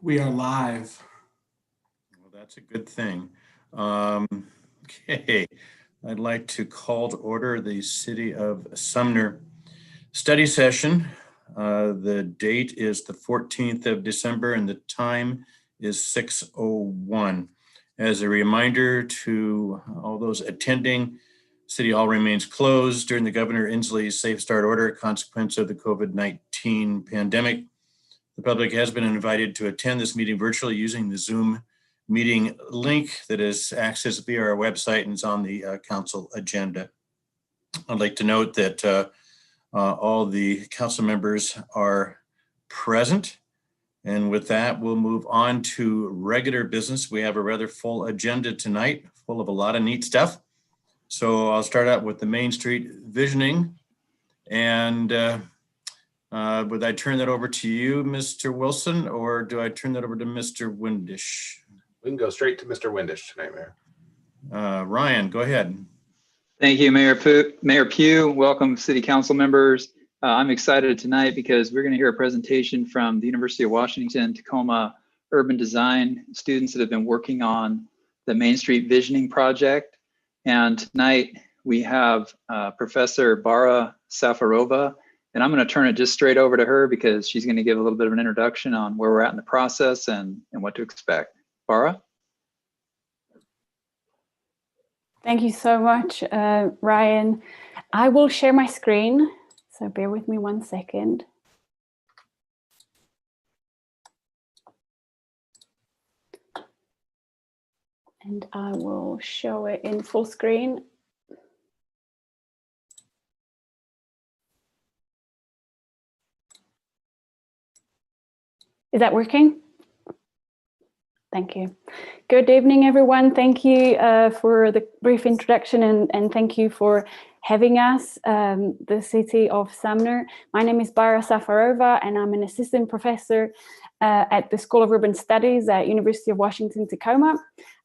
We are live. Well, that's a good thing. Okay, I'd like to call to order the City of Sumner study session. The date is the 14th of December and the time is 6:01. As a reminder to all those attending, City Hall remains closed during the Governor Inslee's Safe Start Order, consequence of the COVID-19 pandemic. The public has been invited to attend this meeting virtually using the Zoom meeting link that is accessed via our website and is on the council agenda. I'd like to note that all the council members are present. And with that, we'll move on to regular business. We have a rather full agenda tonight, full of a lot of neat stuff. So I'll start out with the Main Street visioning. And would I turn that over to you, Mr. Wilson, or do I turn that over to Mr. Windish? We can go straight to Mr. Windish tonight, Mayor. Ryan, go ahead. Thank you, Mayor Pugh. Welcome, City Council members. I'm excited tonight because we're going to hear a presentation from the University of Washington Tacoma urban design students that have been working on the Main Street Visioning Project. And tonight we have Professor Bara Safarova, and I'm going to turn it just straight over to her because she's going to give a little bit of an introduction on where we're at in the process and what to expect. Bara? Thank you so much, Ryan. I will share my screen, so bear with me 1 second. And I will show it in full screen. Is that working? Thank you. Good evening, everyone. Thank you for the brief introduction and thank you for having us, the City of Sumner. My name is Bara Safarova and I'm an assistant professor at the School of Urban Studies at University of Washington, Tacoma.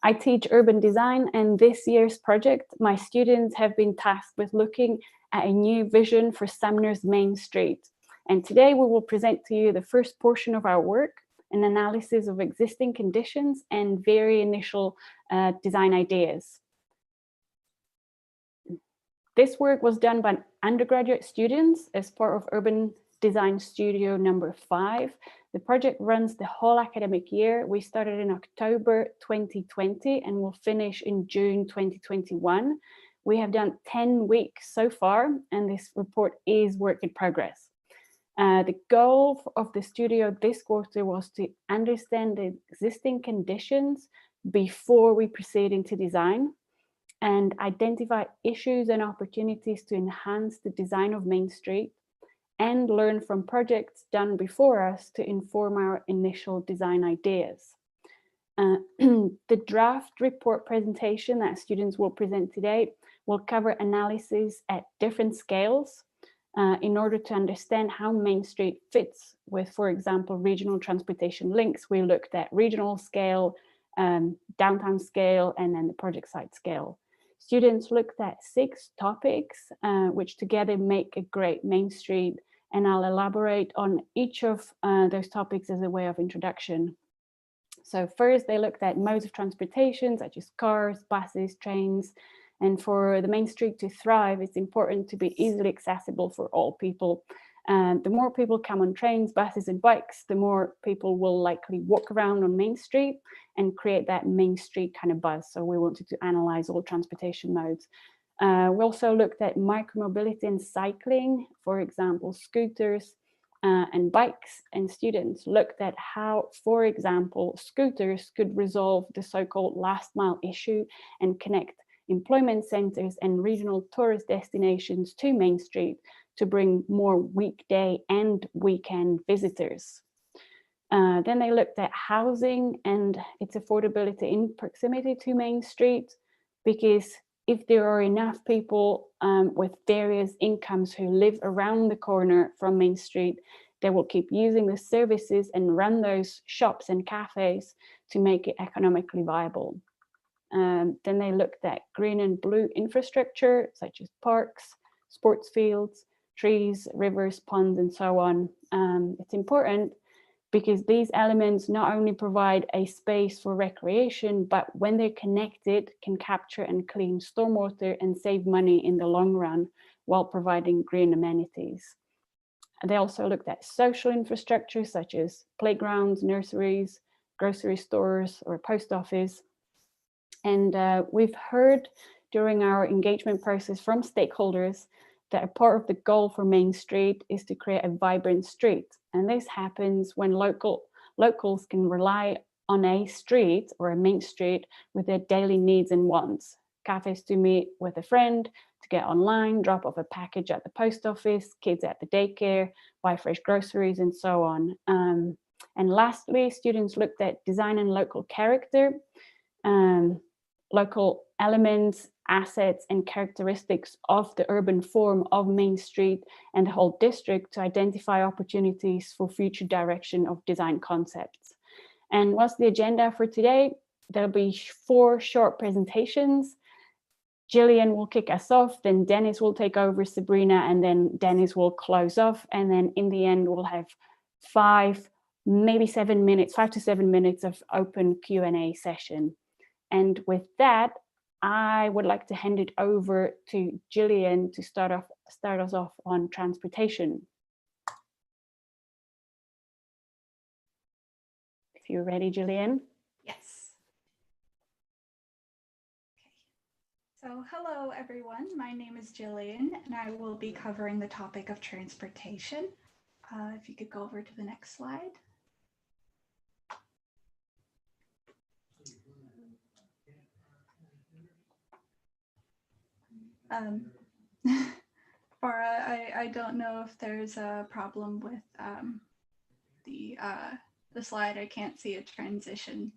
I teach urban design, and this year's project, my students have been tasked with looking at a new vision for Sumner's Main Street. And today we will present to you the first portion of our work, an analysis of existing conditions and very initial design ideas. This work was done by undergraduate students as part of Urban Design Studio number 5. The project runs the whole academic year. We started in October 2020 and will finish in June 2021. We have done 10 weeks so far, and this report is work in progress. The goal of the studio this quarter was to understand the existing conditions before we proceed into design and identify issues and opportunities to enhance the design of Main Street and learn from projects done before us to inform our initial design ideas. The draft report presentation that students will present today will cover analysis at different scales in order to understand how Main Street fits with, for example, regional transportation links. We looked at regional scale, downtown scale, and then the project site scale. Students looked at 6 topics, which together make a great Main Street, and I'll elaborate on each of those topics as a way of introduction. So first, they looked at modes of transportation, such as cars, buses, trains. And for the Main Street to thrive, it's important to be easily accessible for all people. The more people come on trains, buses, and bikes, the more people will likely walk around on Main Street and create that Main Street kind of buzz. So we wanted to analyze all transportation modes. We also looked at micromobility and cycling, for example, scooters and bikes, and students looked at how, for example, scooters could resolve the so-called last mile issue and connect employment centers and regional tourist destinations to Main Street to bring more weekday and weekend visitors. Then they looked at housing and its affordability in proximity to Main Street, because if there are enough people with various incomes who live around the corner from Main Street, they will keep using the services and run those shops and cafes to make it economically viable. Then they looked at green and blue infrastructure, such as parks, sports fields, trees, rivers, ponds, and so on. It's important because these elements not only provide a space for recreation, but when they're connected, can capture and clean stormwater and save money in the long run while providing green amenities. They also looked at social infrastructure such as playgrounds, nurseries, grocery stores, or post office. And we've heard during our engagement process from stakeholders that a part of the goal for Main Street is to create a vibrant street. And this happens when locals can rely on a street or a main street with their daily needs and wants. Cafes to meet with a friend, to get online, drop off a package at the post office, kids at the daycare, buy fresh groceries, and so on. And lastly, students looked at design and local character, local elements, assets, and characteristics of the urban form of Main Street and the whole district to identify opportunities for future direction of design concepts. And what's the agenda for today? There'll be 4 short presentations. Jillian will kick us off, then Dennis will take over Sabrina, and then Dennis will close off. And then in the end, we'll have 5 to 7 minutes of open Q&A session. And with that, I would like to hand it over to Jillian to start us off on transportation. If you're ready, Jillian. Yes. Okay. So hello, everyone. My name is Jillian, and I will be covering the topic of transportation. If you could go over to the next slide. Bara, I don't know if there's a problem with the slide. I can't see a transition.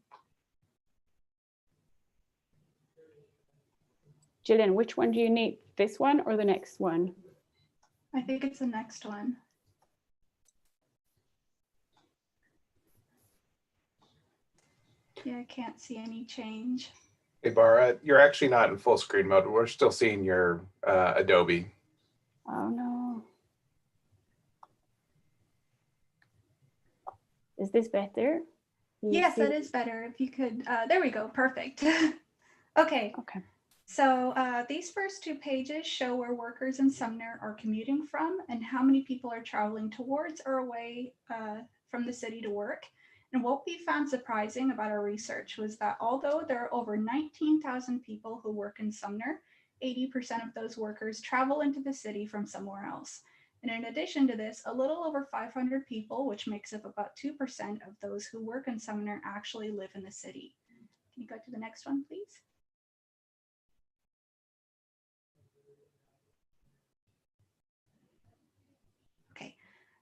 Jillian, which one do you need? This one or the next one? I think it's the next one. Yeah, I can't see any change. Hey, Bara, you're actually not in full screen mode. We're still seeing your Adobe. Oh no. Is this better? Yes, that is better. If you could, there we go, perfect. Okay. Okay. So these first 2 pages show where workers in Sumner are commuting from and how many people are traveling towards or away from the city to work. And what we found surprising about our research was that although there are over 19,000 people who work in Sumner, 80% of those workers travel into the city from somewhere else. And in addition to this, a little over 500 people, which makes up about 2% of those who work in Sumner, actually live in the city. Can you go to the next one, please?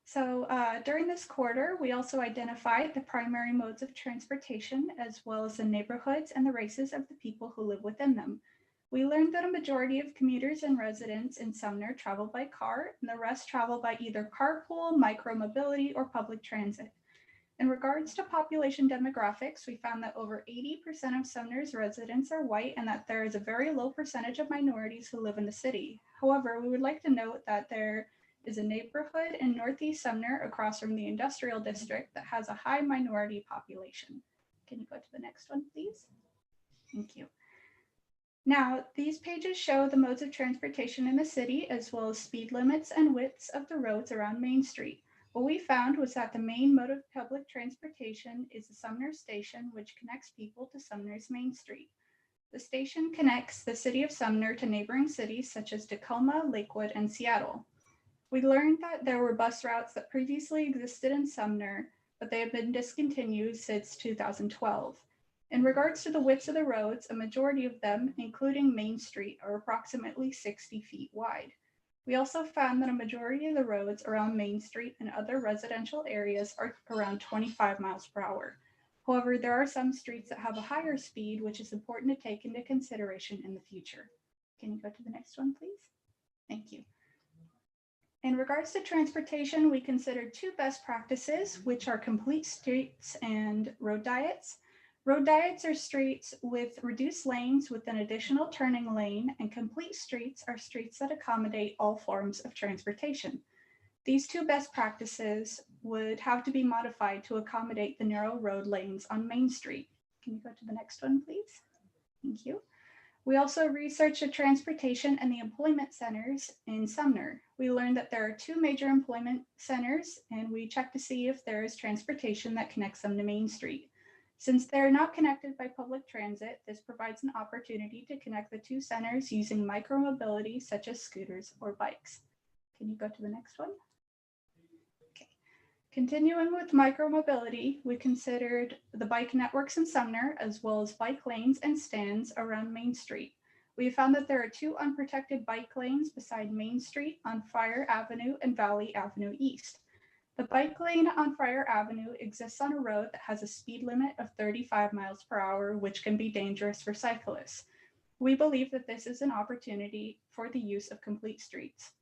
So during this quarter, we also identified the primary modes of transportation, as well as the neighborhoods and the races of the people who live within them. We learned that a majority of commuters and residents in Sumner travel by car, and the rest travel by either carpool, micromobility, or public transit. In regards to population demographics, we found that over 80% of Sumner's residents are white and that there is a very low percentage of minorities who live in the city. However, we would like to note that there is a neighborhood in Northeast Sumner across from the industrial district that has a high minority population. Can you go to the next one, please? Thank you. Now, these pages show the modes of transportation in the city, as well as speed limits and widths of the roads around Main Street. What we found was that the main mode of public transportation is the Sumner Station, which connects people to Sumner's Main Street. The station connects the city of Sumner to neighboring cities such as Tacoma, Lakewood, and Seattle. We learned that there were bus routes that previously existed in Sumner, but they have been discontinued since 2012. In regards to the widths of the roads, a majority of them, including Main Street, are approximately 60 feet wide. We also found that a majority of the roads around Main Street and other residential areas are around 25 miles per hour. However, there are some streets that have a higher speed, which is important to take into consideration in the future. Can you go to the next one, please? Thank you. In regards to transportation, we considered 2 best practices, which are complete streets and road diets. Road diets are streets with reduced lanes with an additional turning lane, and complete streets are streets that accommodate all forms of transportation. These two best practices would have to be modified to accommodate the narrow road lanes on Main Street. Can you go to the next one, please? Thank you. We also researched the transportation and the employment centers in Sumner. We learned that there are two major employment centers, and we checked to see if there is transportation that connects them to Main Street. Since they're not connected by public transit, this provides an opportunity to connect the two centers using micromobility such as scooters or bikes. Can you go to the next one? Okay. Continuing with micromobility, we considered the bike networks in Sumner, as well as bike lanes and stands around Main Street. We found that there are two unprotected bike lanes beside Main Street on Friar Avenue and Valley Avenue East. The bike lane on Friar Avenue exists on a road that has a speed limit of 35 miles per hour, which can be dangerous for cyclists. We believe that this is an opportunity for the use of complete streets.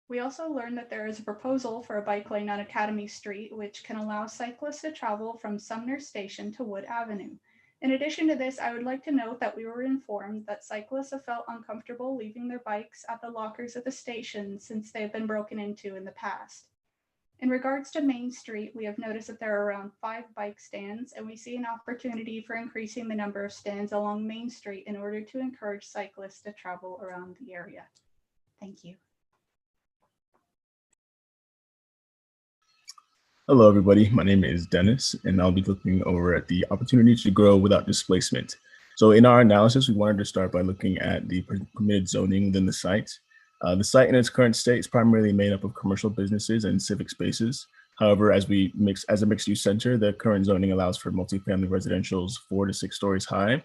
We also learned that there is a proposal for a bike lane on Academy Street, which can allow cyclists to travel from Sumner Station to Wood Avenue. In addition to this, I would like to note that we were informed that cyclists have felt uncomfortable leaving their bikes at the lockers at the station since they have been broken into in the past. In regards to Main Street, we have noticed that there are around 5 bike stands, and we see an opportunity for increasing the number of stands along Main Street in order to encourage cyclists to travel around the area. Thank you. Hello, everybody. My name is Dennis, and I'll be looking over at the opportunity to grow without displacement. So in our analysis, we wanted to start by looking at the permitted zoning within the site. The site in its current state is primarily made up of commercial businesses and civic spaces. However, as a mixed-use center, the current zoning allows for multifamily residentials 4 to 6 stories high.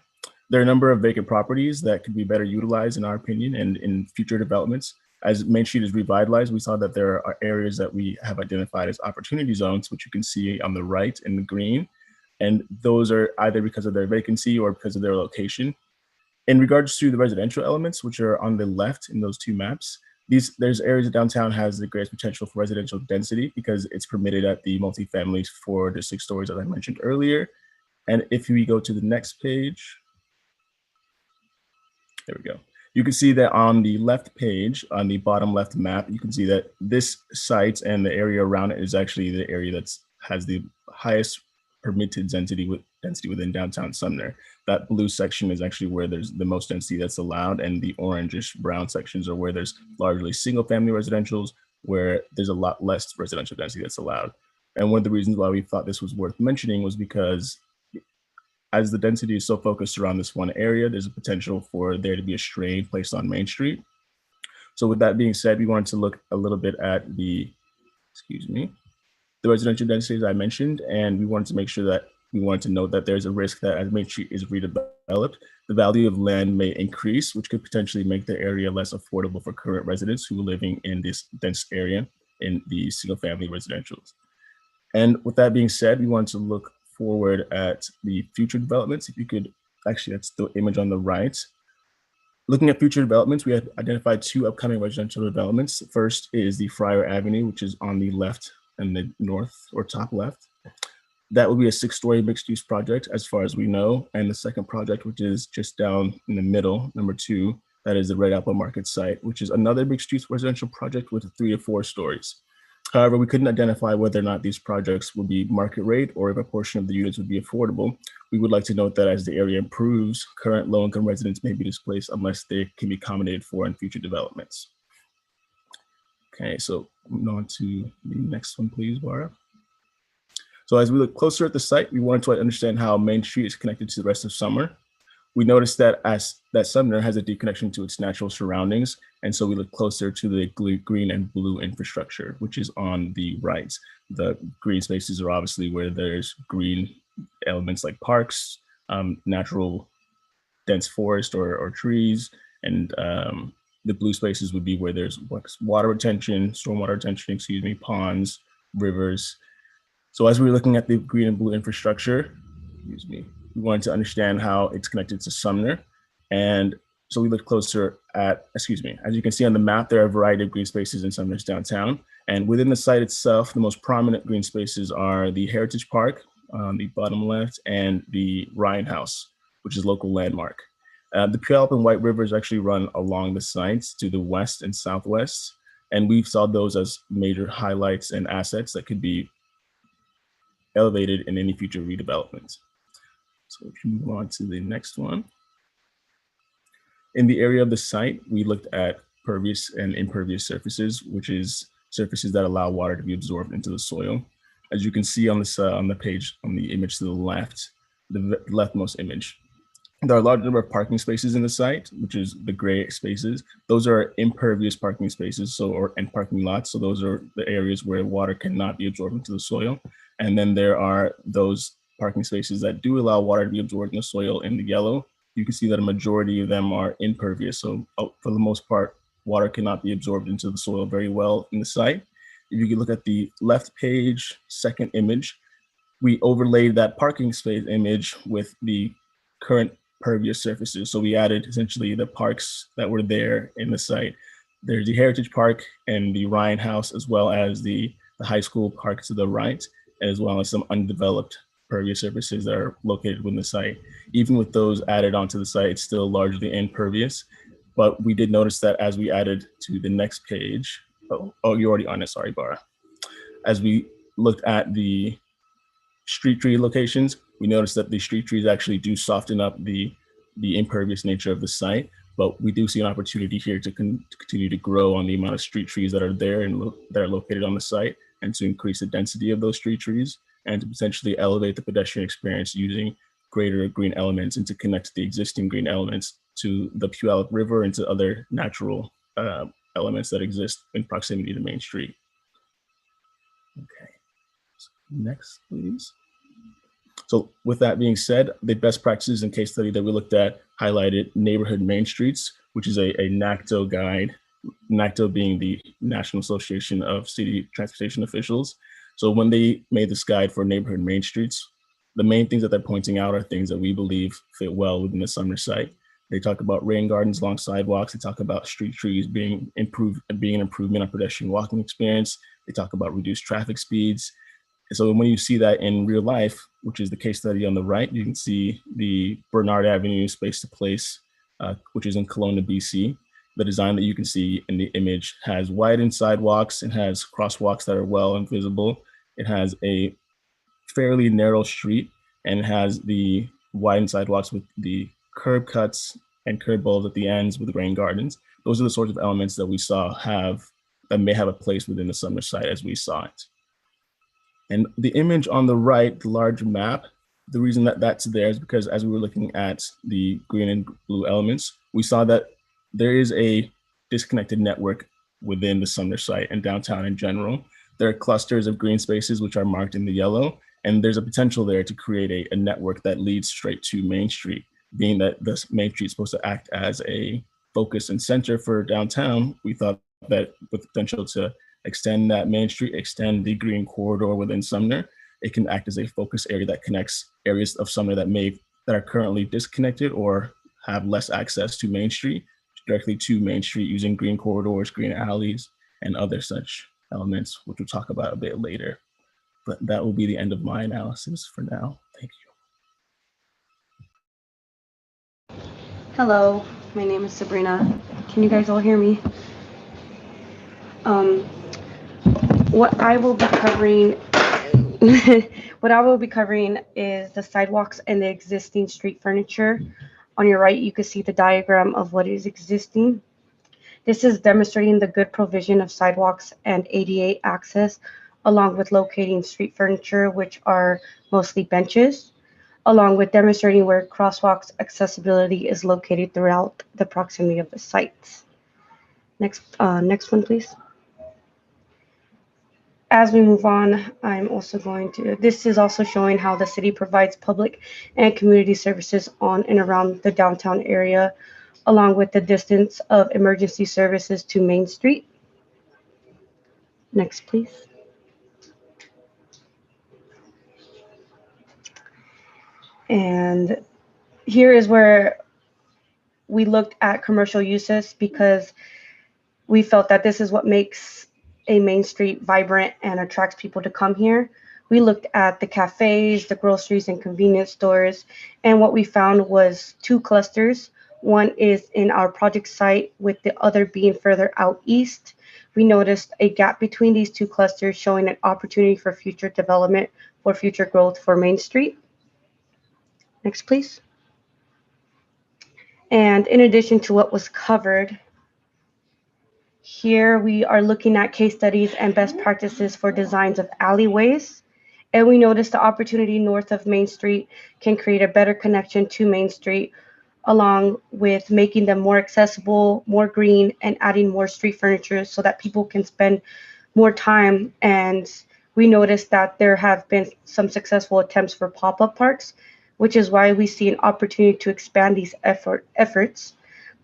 There are a number of vacant properties that could be better utilized, in our opinion, and in future developments. As Main Street is revitalized, we saw that there are areas that we have identified as opportunity zones, which you can see on the right in the green. And those are either because of their vacancy or because of their location. In regards to the residential elements, which are on the left in those two maps, there's areas that downtown has the greatest potential for residential density because it's permitted at the multifamilies 4 to 6 stories, as I mentioned earlier. And if we go to the next page, there we go. You can see that on the left page, on the bottom left map, you can see that this site and the area around it is actually the area that has the highest permitted density within downtown Sumner. That blue section is actually where there's the most density that's allowed, and the orangish brown sections are where there's largely single family residentials, where there's a lot less residential density that's allowed. And one of the reasons why we thought this was worth mentioning was because as the density is so focused around this one area, there's a potential for there to be a strain placed on Main Street. So with that being said, we wanted to look a little bit at the residential densities I mentioned, and we wanted to note that there's a risk that as Main Street is redeveloped, the value of land may increase, which could potentially make the area less affordable for current residents who are living in this dense area in the single family residentials. And with that being said, we wanted to look forward at the future developments. If you could, actually, that's the image on the right. Looking at future developments, we have identified 2 upcoming residential developments. First is the Friar Avenue, which is on the left and the north or top left. That will be a 6-story mixed-use project as far as we know. And the second project, which is just down in the middle, number 2, that is the Red Apple Market site, which is another mixed-use residential project with 3 to 4 stories. However, we couldn't identify whether or not these projects would be market rate or if a portion of the units would be affordable. We would like to note that as the area improves, current low-income residents may be displaced unless they can be accommodated for in future developments. Okay, so moving on to the next one, please, Bara. So as we look closer at the site, we wanted to understand how Main Street is connected to the rest of Sumner. We noticed that Sumner has a deep connection to its natural surroundings. And so we look closer to the green and blue infrastructure, which is on the right. The green spaces are obviously where there's green elements like parks, natural dense forest or trees, and the blue spaces would be where there's water retention, stormwater retention, ponds, rivers. So as we were looking at the green and blue infrastructure, we wanted to understand how it's connected to Sumner. And so we looked closer at, as you can see on the map, there are a variety of green spaces in Sumner's downtown. And within the site itself, the most prominent green spaces are the Heritage Park on the bottom left and the Ryan House, which is a local landmark. The Puyallup and White Rivers actually run along the sites to the west and southwest. And we saw those as major highlights and assets that could be elevated in any future redevelopments. So if you move on to the next one. In the area of the site, we looked at pervious and impervious surfaces, which is surfaces that allow water to be absorbed into the soil. As you can see on this on the page, on the image to the left, the leftmost image, there are a large number of parking spaces in the site, which is the gray spaces. Those are impervious parking spaces, and parking lots. So those are the areas where water cannot be absorbed into the soil. And then there are those parking spaces that do allow water to be absorbed in the soil in the yellow. You can see that a majority of them are impervious. So for the most part, water cannot be absorbed into the soil very well in the site. If you can look at the left page, second image, we overlaid that parking space image with the current pervious surfaces. So we added essentially the parks that were there in the site. There's the Heritage Park and the Ryan House, as well as the high school park to the right, as well as some undeveloped pervious surfaces that are located within the site. Even with those added onto the site, it's still largely impervious. But we did notice that as we added to the next page, oh, you're already on it, sorry, Bara. As we looked at the street tree locations, we noticed that the street trees actually do soften up the impervious nature of the site, but we do see an opportunity here to continue to grow on the amount of street trees that are there and that are located on the site, and to increase the density of those street trees, and to potentially elevate the pedestrian experience using greater green elements and to connect the existing green elements to the Puyallup River and to other natural elements that exist in proximity to Main Street. Okay, so next, please. So with that being said, the best practices and case study that we looked at highlighted neighborhood main streets, which is a NACTO guide, NACTO being the National Association of City Transportation Officials. So when they made this guide for neighborhood main streets, the main things that they're pointing out are things that we believe fit well within the Sumner site. They talk about rain gardens along sidewalks. They talk about street trees being an improvement on pedestrian walking experience. They talk about reduced traffic speeds. So when you see that in real life, which is the case study on the right, you can see the Bernard Avenue Space to Place, which is in Kelowna, BC. The design that you can see in the image has widened sidewalks and has crosswalks that are well and visible. It has a fairly narrow street and has the widened sidewalks with the curb cuts and curb bulbs at the ends with rain gardens. Those are the sorts of elements that we saw that may have a place within the Sumner site as we saw it. And the image on the right, the large map, the reason that that's there is because as we were looking at the green and blue elements, we saw that there is a disconnected network within the Sumner site and downtown in general. There are clusters of green spaces which are marked in the yellow, and there's a potential there to create a network that leads straight to Main Street, being that this Main Street is supposed to act as a focus and center for downtown. We thought that with the potential to extend that Main Street, extend the green corridor within Sumner, it can act as a focus area that connects areas of Sumner that are currently disconnected or have less access to Main Street, directly to Main Street using green corridors, green alleys, and other such elements, which we'll talk about a bit later. But that will be the end of my analysis for now. Thank you. Hello, my name is Sabrina. Can you guys all hear me? What I will be covering is the sidewalks and the existing street furniture. On your right, you can see the diagram of what is existing. This is demonstrating the good provision of sidewalks and ADA access, along with locating street furniture, which are mostly benches, along with demonstrating where crosswalks accessibility is located throughout the proximity of the sites. Next one, please. As we move on, this is also showing how the city provides public and community services on and around the downtown area, along with the distance of emergency services to Main Street. Next, please. And here is where we looked at commercial uses, because we felt that this is what makes a Main Street vibrant and attracts people to come here. We looked at the cafes, the groceries, and convenience stores, and what we found was two clusters. One is in our project site, with the other being further out east. we noticed a gap between these two clusters, showing an opportunity for future development for future growth for Main Street. Next, please. And in addition to what was covered, here we are looking at case studies and best practices for designs of alleyways. And we noticed the opportunity north of Main Street can create a better connection to Main Street, along with making them more accessible, more green, and adding more street furniture so that people can spend more time. And we noticed that there have been some successful attempts for pop-up parks, which is why we see an opportunity to expand these efforts.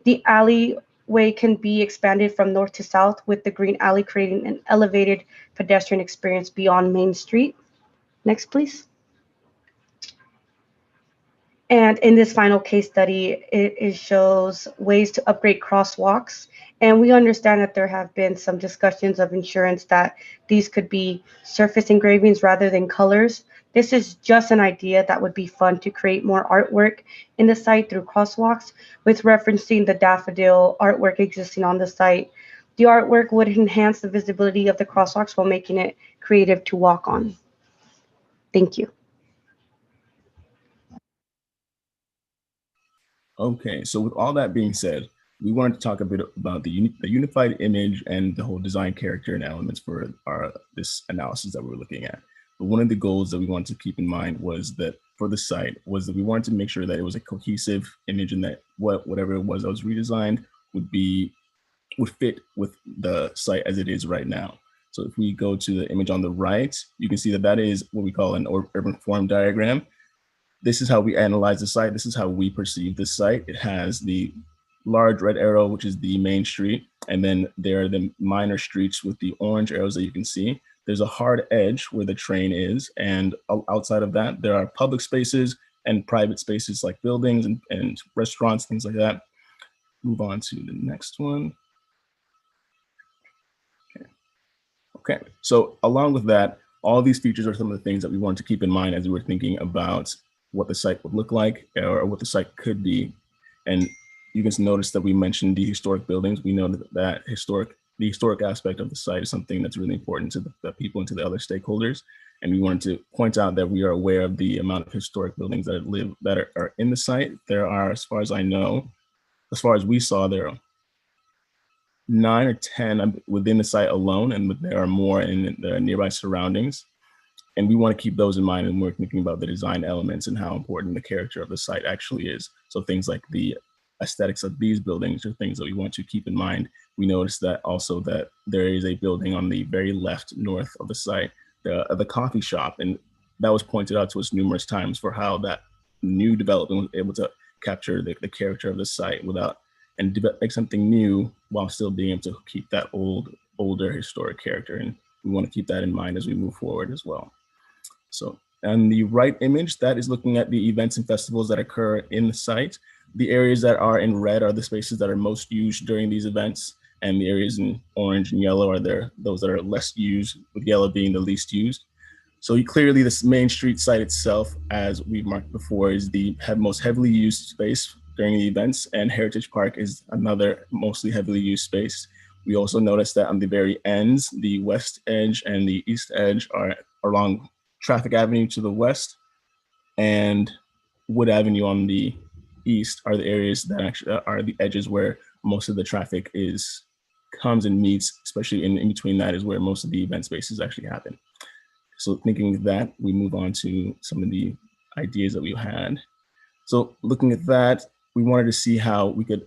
The alleyway can be expanded from north to south, with the green alley creating an elevated pedestrian experience beyond Main Street. Next, please. And in this final case study, it shows ways to upgrade crosswalks. And we understand that there have been some discussions of insurance that these could be surface engravings rather than colors. This is just an idea that would be fun to create more artwork in the site through crosswalks, with referencing the daffodil artwork existing on the site. The artwork would enhance the visibility of the crosswalks while making it creative to walk on. Thank you. Okay, so with all that being said, we wanted to talk a bit about the unified image and the whole design character and elements for this analysis that we're looking at. But one of the goals that we wanted to keep in mind was that for the site was that we wanted to make sure that it was a cohesive image and that whatever it was that was redesigned would fit with the site as it is right now. So if we go to the image on the right, you can see that that is what we call an urban form diagram. This is how we analyze the site. This is how we perceive the site. It has the large red arrow, which is the main street. And then there are the minor streets with the orange arrows that you can see. There's a hard edge where the train is. And outside of that, there are public spaces and private spaces like buildings and restaurants, things like that. Move on to the next one. Okay, so along with that, all these features are some of the things that we wanted to keep in mind as we were thinking about what the site would look like or what the site could be. And you can notice that we mentioned the historic buildings. We know that the historic aspect of the site is something that's really important to the people and to the other stakeholders. And we wanted to point out that we are aware of the amount of historic buildings that are in the site. There are, as far as I know, as far as we saw, there are 9 or 10 within the site alone, and there are more in the nearby surroundings. And we want to keep those in mind when we're thinking about the design elements and how important the character of the site actually is. So things like the aesthetics of these buildings are things that we want to keep in mind. We noticed that also that there is a building on the very left north of the site, the coffee shop, and that was pointed out to us numerous times for how that new development was able to capture the character of the site and make something new while still being able to keep that older historic character. And we want to keep that in mind as we move forward as well. So on the right image, that is looking at the events and festivals that occur in the site. The areas that are in red are the spaces that are most used during these events. And the areas in orange and yellow are those that are less used, with yellow being the least used. So clearly this Main Street site itself, as we've marked before, is the most heavily used space during the events, and Heritage Park is another mostly heavily used space. We also noticed that on the very ends, the west edge and the east edge are along Traffic Avenue to the west, and Wood Avenue on the east are the areas that actually are the edges where most of the traffic comes and meets, especially in between that is where most of the event spaces actually happen. So thinking of that, we move on to some of the ideas that we had. So looking at that, we wanted to see how we could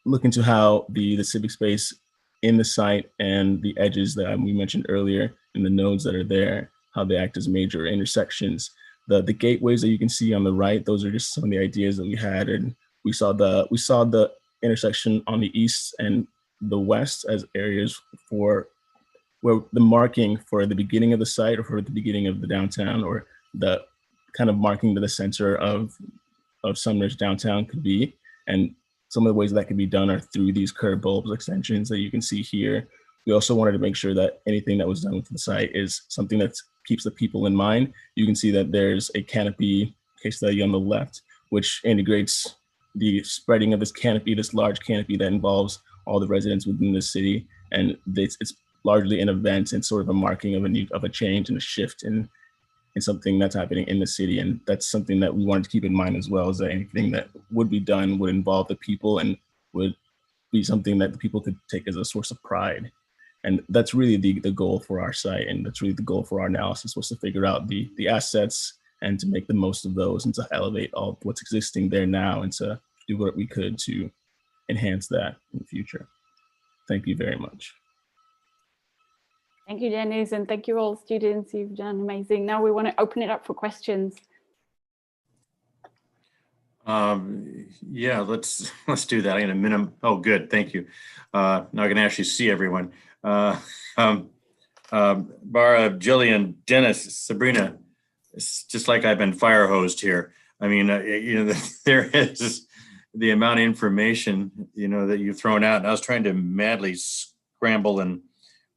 look into how the civic space in the site and the edges that we mentioned earlier and the nodes that are there, how they act as major intersections. The gateways that you can see on the right, those are just some of the ideas that we had. And we saw the intersection on the east and the west as areas for where the marking for the beginning of the site or for the beginning of the downtown, or the kind of marking to the center of Sumner's downtown could be. And some of the ways that could be done are through these curb bulbs extensions that you can see here. We also wanted to make sure that anything that was done with the site is something that keeps the people in mind. You can see that there's a canopy case study on the left, which integrates the spreading of this canopy, this large canopy that involves all the residents within the city. And it's largely an event and sort of a marking of a change and a shift in something that's happening in the city. And that's something that we wanted to keep in mind as well, is that anything that would be done would involve the people and would be something that the people could take as a source of pride. And that's really the goal for our site. And that's really the goal for our analysis, was to figure out the assets and to make the most of those and to elevate all what's existing there now and to do what we could to enhance that in the future. Thank you very much. Thank you, Dennis, and thank you all students. You've done amazing. Now we want to open it up for questions. Yeah, let's do that. I'm gonna minimum. Oh, good, thank you. Now I can actually see everyone. Bara, Jillian, Dennis, Sabrina. It's just like I've been fire hosed here. I mean, there is the amount of information, that you've thrown out. And I was trying to madly scramble and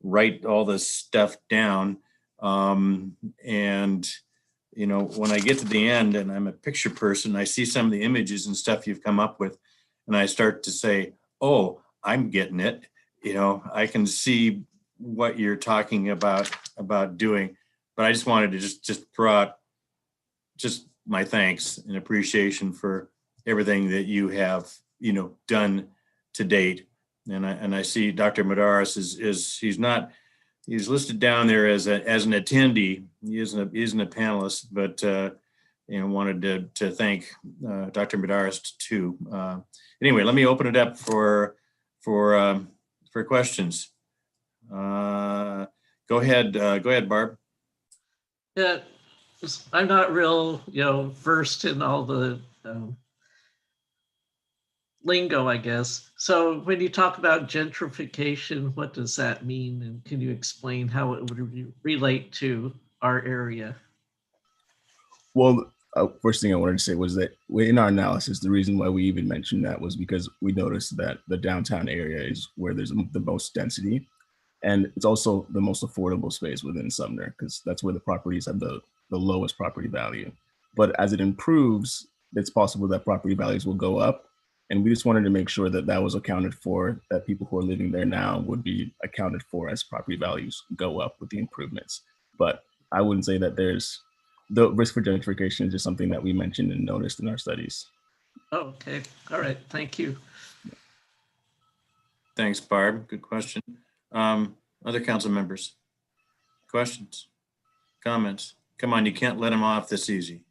write all this stuff down. And when I get to the end, and I'm a picture person, I see some of the images and stuff you've come up with, and I start to say, oh, I'm getting it. I can see what you're talking about doing. But I just wanted to just throw out just my thanks and appreciation for everything that you have, done to date. And I see Dr. Madaris he's listed down there as an attendee. He isn't a panelist, but wanted to thank Dr. Madaris too. Anyway, let me open it up for questions. Go ahead, Barb. Yeah, I'm not real, versed in all the lingo, I guess. So when you talk about gentrification, what does that mean? And can you explain how it would relate to our area? Well, first thing I wanted to say was that in our analysis, the reason why we even mentioned that was because we noticed that the downtown area is where there's the most density. And it's also the most affordable space within Sumner, because that's where the properties have the lowest property value. But as it improves, it's possible that property values will go up. And we just wanted to make sure that that was accounted for, that people who are living there now would be accounted for as property values go up with the improvements. But I wouldn't say that there's the risk for gentrification is just something that we mentioned and noticed in our studies. Oh, okay. All right. Thank you. Thanks, Barb. Good question. Other council members? Questions? Comments? Come on, you can't let them off this easy.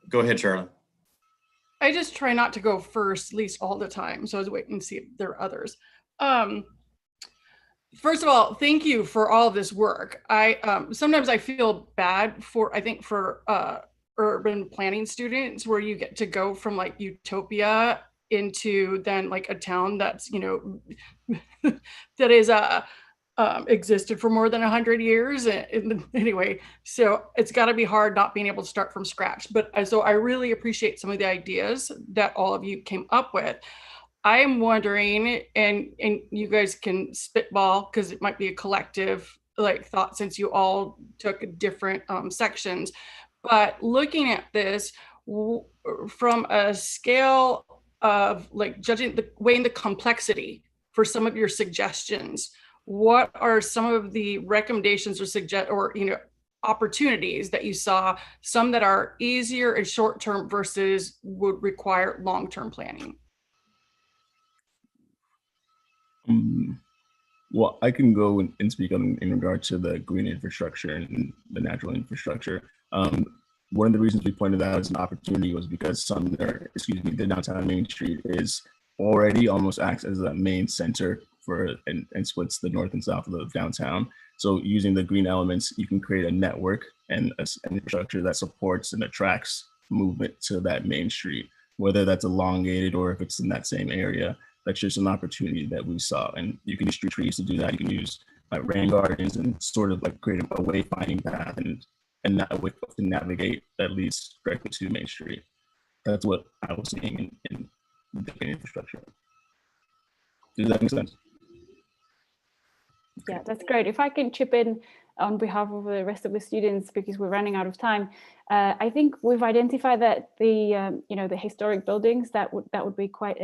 Go ahead, Charlotte. I just try not to go first, at least all the time. So I was waiting to see if there are others. First of all, thank you for all of this work. Sometimes I feel bad for urban planning students, where you get to go from like utopia into then like a town that's, that is existed for more than 100 years. And anyway, so it's got to be hard not being able to start from scratch. But so I really appreciate some of the ideas that all of you came up with. I'm wondering, and you guys can spitball because it might be a collective like thought since you all took different sections, but looking at this from a scale of like weighing the complexity for some of your suggestions, what are some of the recommendations or opportunities that you saw, some that are easier and short-term versus would require long-term planning? Well, I can go and speak in regard to the green infrastructure and the natural infrastructure. One of the reasons we pointed that out as an opportunity was because the downtown Main Street is already almost acts as a main center and splits the north and south of the downtown. So using the green elements, you can create a network and an infrastructure that supports and attracts movement to that main street, whether that's elongated or if it's in that same area. That's just an opportunity that we saw. And you can use street trees to do that. You can use rain gardens and sort of like create a wayfinding path and that way to navigate that leads directly to Main Street. That's what I was seeing in the infrastructure. Does that make sense? Yeah, that's great. If I can chip in on behalf of the rest of the students, because we're running out of time, I think we've identified that the historic buildings that would be quite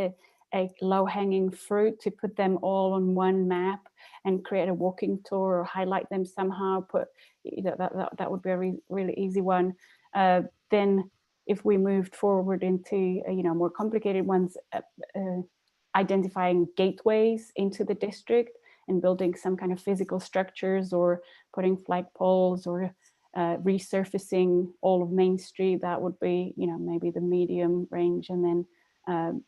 a low-hanging fruit to put them all on one map and create a walking tour or highlight them somehow. That would be a really easy one. Then if we moved forward into more complicated ones, identifying gateways into the district and building some kind of physical structures or putting flagpoles or resurfacing all of Main Street, that would be maybe the medium range, and then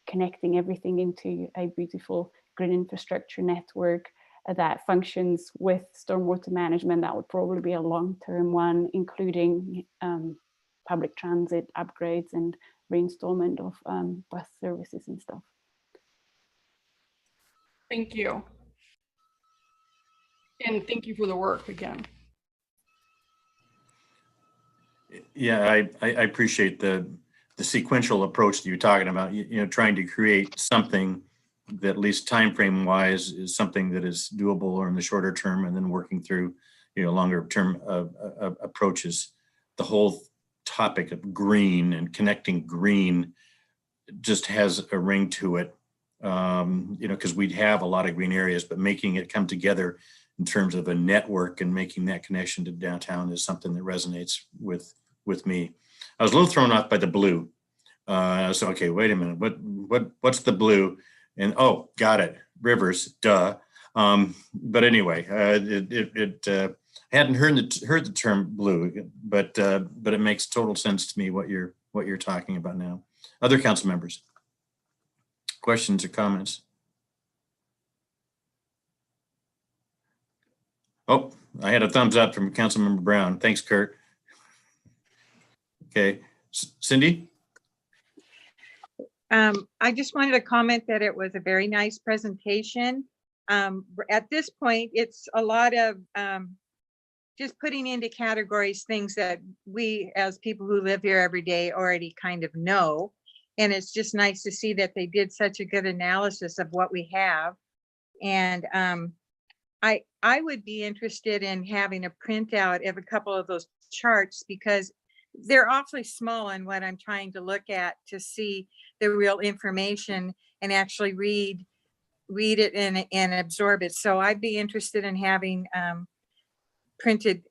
connecting everything into a beautiful green infrastructure network that functions with stormwater management. That would probably be a long-term one, including public transit upgrades and reinstallment of bus services and stuff. Thank you. And thank you for the work again. Yeah, I appreciate the sequential approach that you're talking about, trying to create something that, at least time frame wise, is something that is doable or in the shorter term, and then working through longer term approaches. The whole topic of green and connecting green just has a ring to it, because we'd have a lot of green areas, but making it come together in terms of a network and making that connection to downtown is something that resonates with me. I was a little thrown off by the blue. So, okay, wait a minute. What's the blue? And oh, got it. Rivers, duh. But anyway, I hadn't heard the term blue, but it makes total sense to me what you're talking about now. Other council members, questions or comments? Oh, I had a thumbs up from Councilmember Brown. Thanks, Kurt. Okay, Cindy? I just wanted to comment that it was a very nice presentation. At this point, it's a lot of just putting into categories things that we, as people who live here every day, already kind of know. And it's just nice to see that they did such a good analysis of what we have. And I would be interested in having a printout of a couple of those charts, because they're awfully small in what I'm trying to look at to see the real information and actually read it and absorb it. So I'd be interested in having printed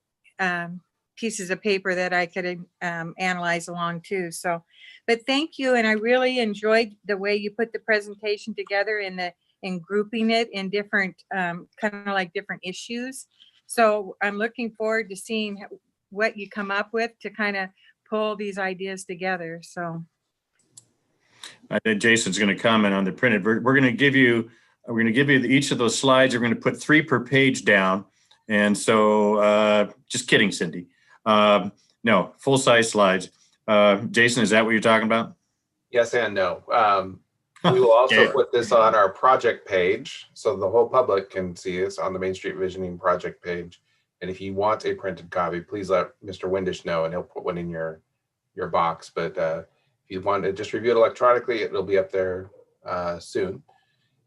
pieces of paper that I could analyze along too. So, but thank you. And I really enjoyed the way you put the presentation together in grouping it in different, kind of like different issues. So I'm looking forward to seeing what you come up with to kind of pull these ideas together. So I think Jason's going to comment on the printed. We're going to give you each of those slides. We're going to put 3 per page down. And so, just kidding, Cindy. No, full-size slides. Jason, is that what you're talking about? Yes and no. We will also Okay. put this on our project page, so the whole public can see us on the Main Street Visioning project page. And if you want a printed copy, please let Mr. Windish know, and he'll put one in your box. But if you want to just review it electronically, it'll be up there soon.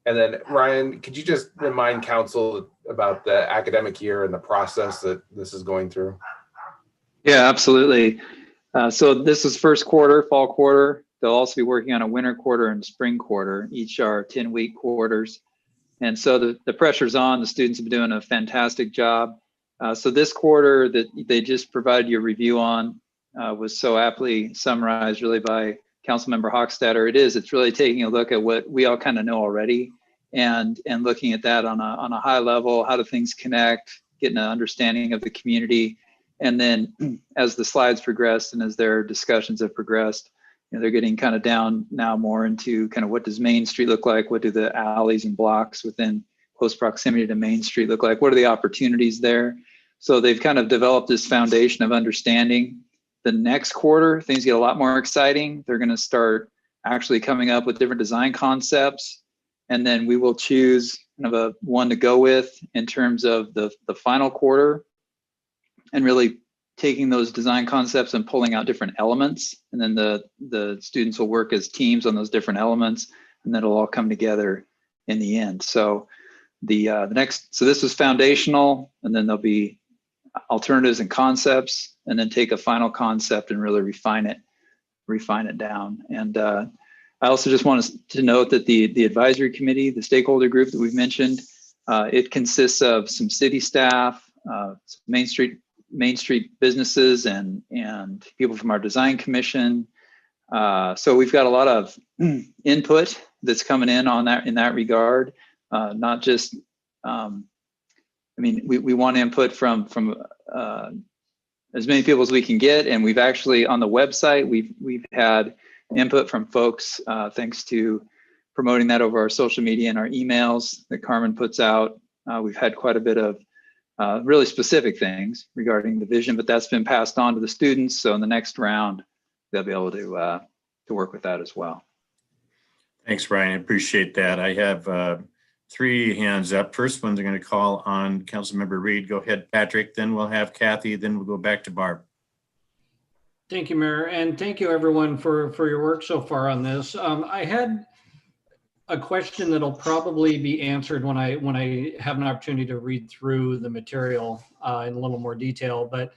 And then Ryan, could you just remind council about the academic year and the process that this is going through? Yeah, absolutely. So this is first quarter, fall quarter. They'll also be working on a winter quarter and spring quarter. Each are 10-week quarters. And so the pressure's on. The students have been doing a fantastic job. So this quarter that they just provided you a review on was so aptly summarized really by Councilmember Hochstadter. It's really taking a look at what we all kind of know already and looking at that on a high level. How do things connect, getting an understanding of the community. And then as the slides progressed and as their discussions have progressed, they're getting kind of down now more into kind of what does Main Street look like? What do the alleys and blocks within close proximity to Main Street look like? What are the opportunities there? So they've kind of developed this foundation of understanding. The next quarter, things get a lot more exciting. They're going to start actually coming up with different design concepts. And then we will choose kind of one to go with in terms of the final quarter, and really taking those design concepts and pulling out different elements. And then the students will work as teams on those different elements, and then it'll all come together in the end. So so this was foundational, and then there'll be alternatives and concepts, and then take a final concept and really refine it down. And I also just want to note that the advisory committee, the stakeholder group that we've mentioned, it consists of some city staff, Main Street businesses, and people from our design commission. So we've got a lot of input that's coming in on that in that regard. Not just, I mean, we want input from as many people as we can get, and we've actually on the website we've had input from folks thanks to promoting that over our social media and our emails that Carmen puts out. We've had quite a bit of really specific things regarding the vision, but that's been passed on to the students. So in the next round, they'll be able to work with that as well. Thanks, Brian. I appreciate that. I have 3 hands up. First one's going to call on Councilmember Reed. Go ahead, Patrick. Then we'll have Kathy. Then we'll go back to Barb. Thank you, Mayor, and thank you everyone for your work so far on this. I had a question that'll probably be answered when I have an opportunity to read through the material in a little more detail. But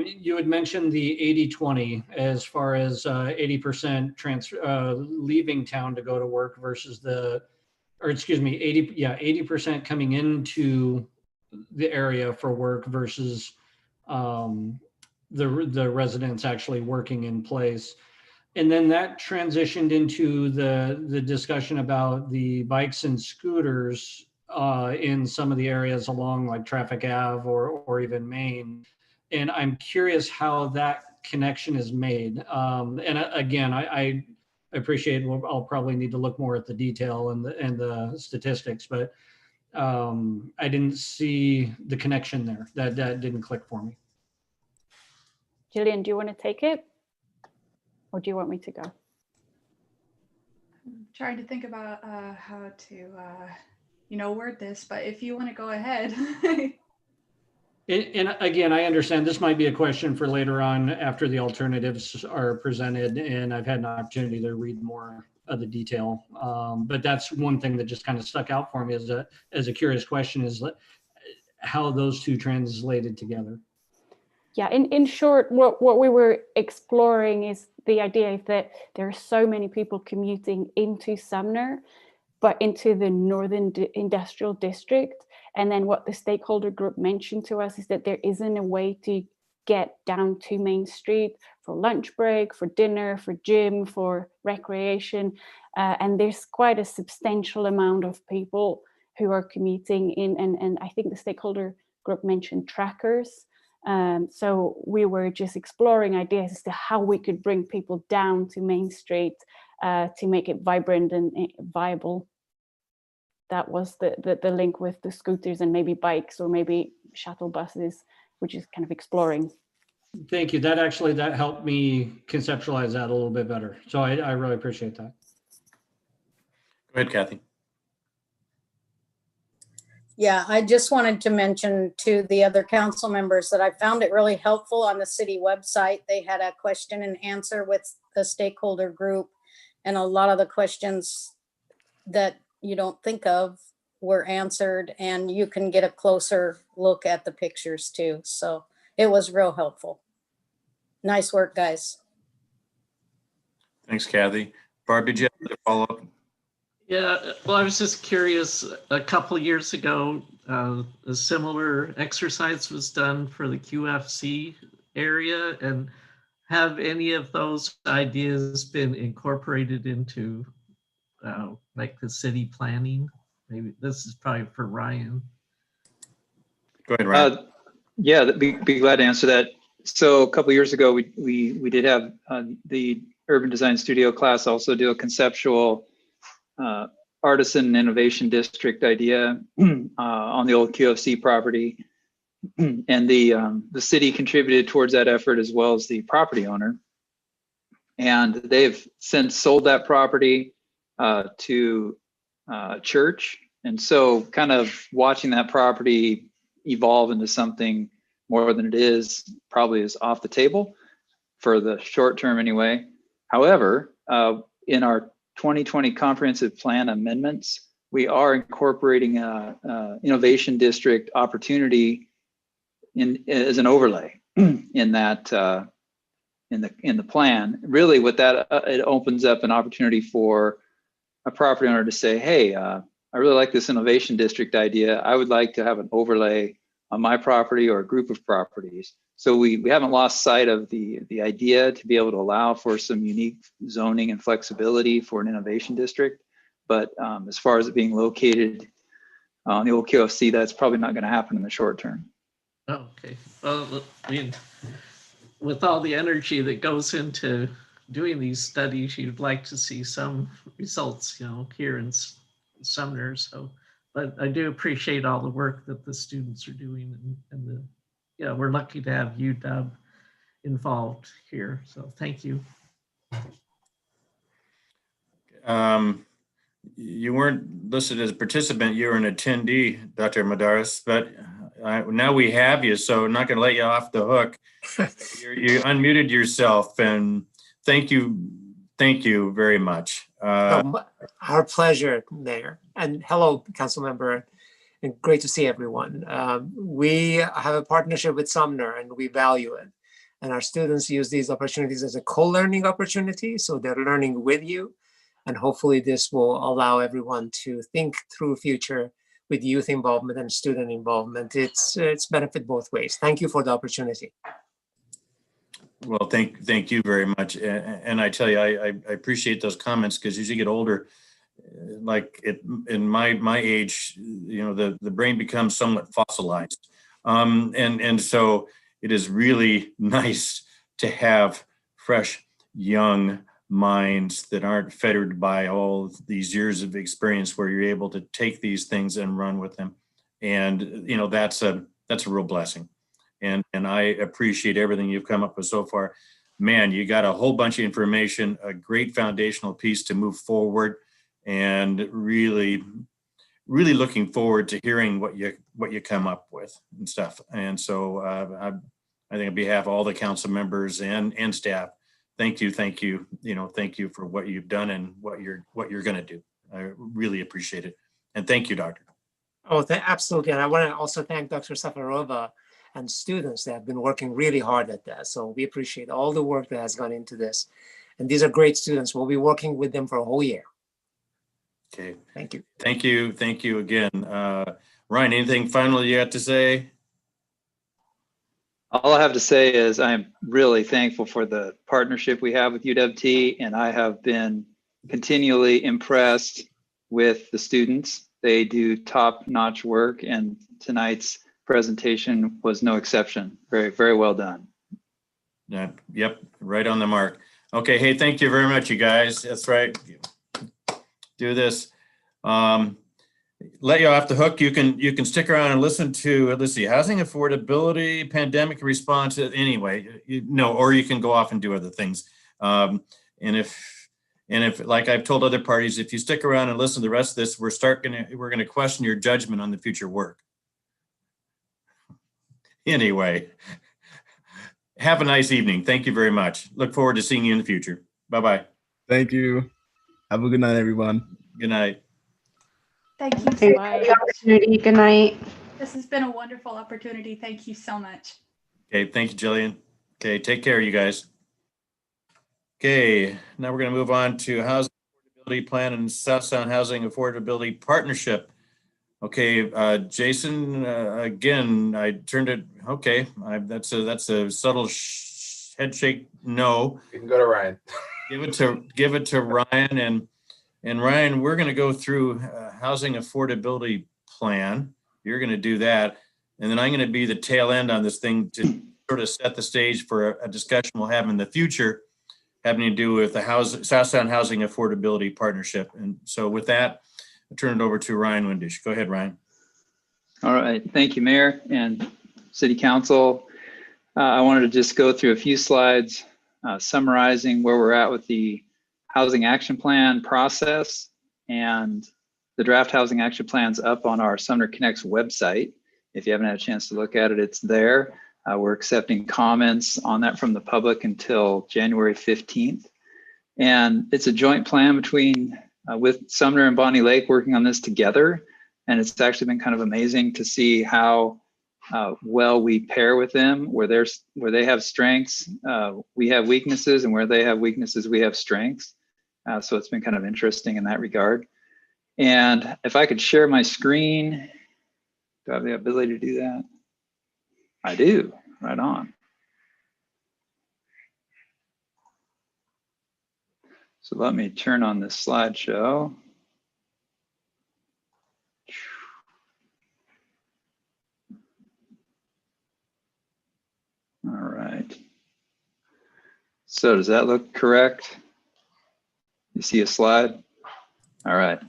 you had mentioned the 80-20 as far as 80% transfer leaving town to go to work versus 80% coming into the area for work versus the residents actually working in place. And then that transitioned into the discussion about the bikes and scooters in some of the areas along like Traffic Ave or even Main. And I'm curious how that connection is made. And again, I appreciate, I'll probably need to look more at the detail and the statistics, but I didn't see the connection there. That didn't click for me. Jillian, do you want to take it? Or do you want me to go? I'm trying to think about how to, word this, but if you want to go ahead. And again, I understand this might be a question for later on after the alternatives are presented and I've had an opportunity to read more of the detail. But that's one thing that just kind of stuck out for me as a curious question, is how those two translated together. Yeah, in short, what we were exploring is the idea that there are so many people commuting into Sumner, but into the Northern Industrial District. And then what the stakeholder group mentioned to us is that there isn't a way to get down to Main Street for lunch break, for dinner, for gym, for recreation. And there's quite a substantial amount of people who are commuting in, and I think the stakeholder group mentioned trackers. So we were just exploring ideas as to how we could bring people down to Main Street to make it vibrant and viable. That was the link with the scooters and maybe bikes or maybe shuttle buses, which is kind of exploring. Thank you. That helped me conceptualize that a little bit better. So I really appreciate that. Go ahead, Kathy. Yeah, I just wanted to mention to the other council members that I found it really helpful on the city website. They had a question and answer with the stakeholder group, and a lot of the questions that you don't think of were answered, and you can get a closer look at the pictures too. So it was real helpful. Nice work, guys. Thanks, Kathy. Barb, did you have a follow-up? Yeah, well, I was just curious, a couple years ago, a similar exercise was done for the QFC area, and have any of those ideas been incorporated into like the city planning? Maybe this is probably for Ryan. Go ahead, Ryan. Yeah, be glad to answer that. So a couple of years ago, we did have the Urban Design Studio class also do a conceptual artisan innovation district idea on the old QFC property, and the city contributed towards that effort as well as the property owner, and they've since sold that property to church. And so kind of watching that property evolve into something more than it is probably is off the table for the short term anyway. However, in our 2020 comprehensive plan amendments, we are incorporating a innovation district opportunity as an overlay in that in the plan. Really, what that it opens up an opportunity for a property owner to say, hey, I really like this innovation district idea. I would like to have an overlay on my property or a group of properties. So we haven't lost sight of the idea to be able to allow for some unique zoning and flexibility for an innovation district. But as far as it being located on the old QFC, that's probably not going to happen in the short term. Okay. Well, I mean, with all the energy that goes into doing these studies, you'd like to see some results, here in Sumner. So, but I do appreciate all the work that the students are doing, and we're lucky to have UW involved here. So thank you. You weren't listed as a participant, you were an attendee, Dr. Madaris, but now we have you, so I'm not going to let you off the hook. You unmuted yourself, and thank you very much. Our pleasure, Mayor, and hello, Council Member, and great to see everyone. We have a partnership with Sumner, and we value it. And our students use these opportunities as a co-learning opportunity, so they're learning with you. And hopefully this will allow everyone to think through future with youth involvement and student involvement. It's benefit both ways. Thank you for the opportunity. Well, thank you very much. And I tell you, I appreciate those comments, because as you get older, like in my age, the brain becomes somewhat fossilized. And so it is really nice to have fresh, young minds that aren't fettered by all these years of experience, where you're able to take these things and run with them. And, that's a real blessing. And I appreciate everything you've come up with so far. Man, you got a whole bunch of information, a great foundational piece to move forward, and really, really looking forward to hearing what you come up with and stuff. And so I think on behalf of all the council members and staff, thank you. Thank you for what you've done and what you're going to do. I really appreciate it. And thank you, Doctor. Oh, absolutely. And I want to also thank Dr. Safarova and students that have been working really hard at that. So we appreciate all the work that has gone into this. And these are great students. We'll be working with them for a whole year. Okay. Thank you. Thank you. Thank you again. Ryan, anything final you have to say? All I have to say is I'm really thankful for the partnership we have with UW, and I have been continually impressed with the students. They do top-notch work, and tonight's presentation was no exception. Very, very well done. Yeah, yep, right on the mark. Okay, hey, thank you very much, you guys. That's right. Do this. Let you off the hook. You can stick around and listen to, let's see, housing affordability, pandemic response. Anyway, or you can go off and do other things. And if like I've told other parties, if you stick around and listen to the rest of this, we're going to question your judgment on the future work. Anyway, have a nice evening. Thank you very much. Look forward to seeing you in the future. Bye-bye. Thank you. Have a good night, everyone. Good night. Thank you. Thank you for the opportunity. Good night. This has been a wonderful opportunity. Thank you so much. Okay, thank you, Jillian. Okay, take care, you guys. Okay, now we're going to move on to Housing Affordability Plan and South Sound Housing Affordability Partnership. Okay, Jason, again, I turned it, okay, that's a subtle head shake, no. You can go to Ryan. Give it to Ryan, and Ryan, we're going to go through Housing Affordability Plan. You're going to do that, and then I'm going to be the tail end on this thing to sort of set the stage for a discussion we'll have in the future having to do with the South Sound Housing Affordability Partnership. And so with that, I'll turn it over to Ryan Windisch. Go ahead, Ryan. All right. Thank you, Mayor and City Council. I wanted to just go through a few slides summarizing where we're at with the Housing Action Plan process, and the draft Housing Action Plan's up on our Sumner Connects website. If you haven't had a chance to look at it, it's there. We're accepting comments on that from the public until January 15th. And it's a joint plan between with Sumner and Bonnie Lake working on this together. And it's actually been kind of amazing to see how well we pair with them, where they have strengths, we have weaknesses, and where they have weaknesses, we have strengths. So it's been kind of interesting in that regard. And if I could share my screen, do I have the ability to do that? I do, right on. So let me turn on this slideshow. All right. So does that look correct? You see a slide? All right.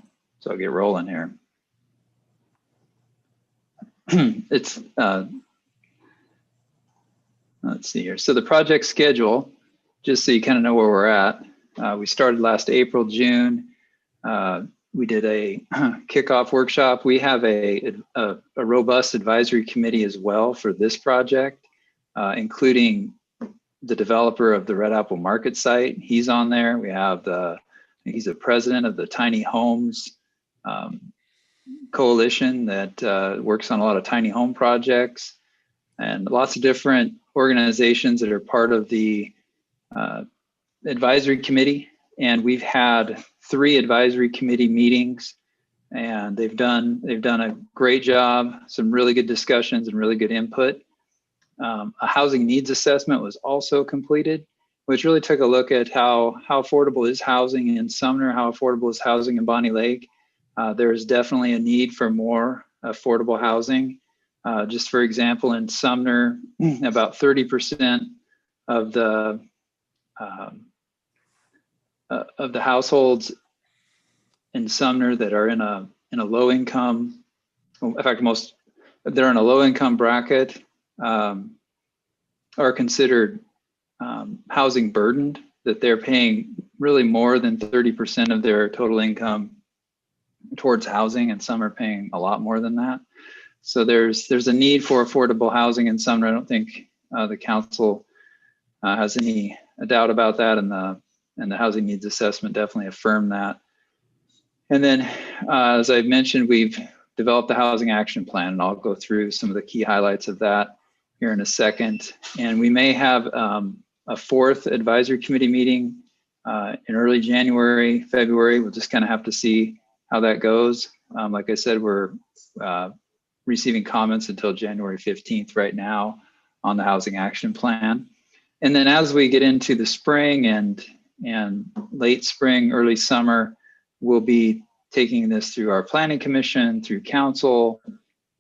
So I'll get rolling here. It's, let's see here. So the project schedule, just so you kind of know where we're at. We started last April, June. We did a kickoff workshop. We have a robust advisory committee as well for this project, including the developer of the Red Apple Market site. He's on there. We have he's the president of the Tiny Homes Coalition that works on a lot of tiny home projects, and lots of different organizations that are part of the advisory committee. And we've had 3 advisory committee meetings, and they've done a great job, some really good discussions and really good input. A housing needs assessment was also completed, which really took a look at how affordable is housing in Sumner, how affordable is housing in Bonnie Lake. There is definitely a need for more affordable housing. Just for example, in Sumner, about 30% of the households in Sumner that are in a low income, in fact, they're in a low income bracket, are considered housing burdened, that they're paying really more than 30% of their total income towards housing, and some are paying a lot more than that. So there's a need for affordable housing in Sumner. I don't think the council has any doubt about that, and the housing needs assessment definitely affirmed that. And then, as I mentioned, we've developed the housing action plan, and I'll go through some of the key highlights of that here in a second. And we may have a 4th advisory committee meeting in early January, February. We'll just kind of have to see how that goes. Like I said, we're receiving comments until January 15th right now on the housing action plan. And then as we get into the spring and late spring, early summer, we'll be taking this through our planning commission, through council,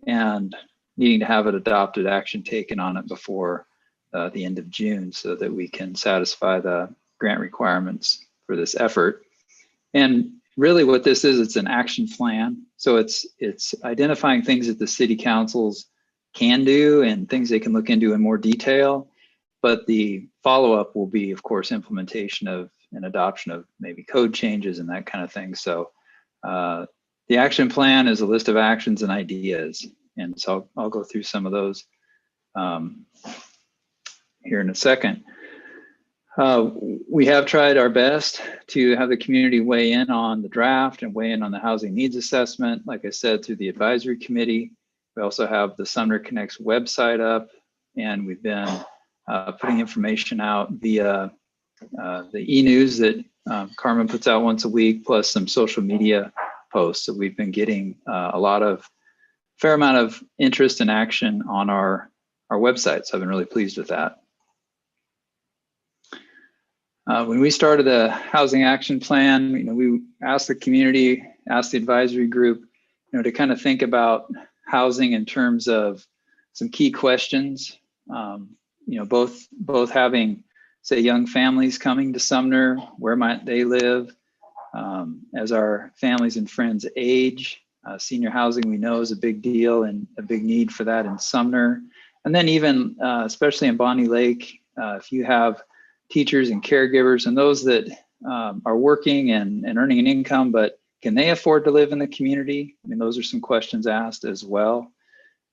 and needing to have an adopted action taken on it before the end of June, so that we can satisfy the grant requirements for this effort. And really what this is, it's an action plan. So it's identifying things that the city councils can do and things they can look into in more detail. But the follow-up will be, of course, implementation of and adoption of maybe code changes and that kind of thing. So the action plan is a list of actions and ideas. And so I'll go through some of those here in a second. We have tried our best to have the community weigh in on the draft and weigh in on the housing needs assessment. Like I said, through the advisory committee. We also have the Sumner Connects website up, and we've been putting information out via the e-news that Carmen puts out once a week, plus some social media posts. So we've been getting a fair amount of interest and action on our website. So I've been really pleased with that. When we started the housing action plan, we asked the community, asked the advisory group, to kind of think about housing in terms of some key questions. Both having, say, young families coming to Sumner, where might they live? As our families and friends age, senior housing we know is a big deal and a big need for that in Sumner. And then even, especially in Bonnie Lake, if you have teachers and caregivers and those that are working and earning an income, but can they afford to live in the community? Those are some questions asked as well.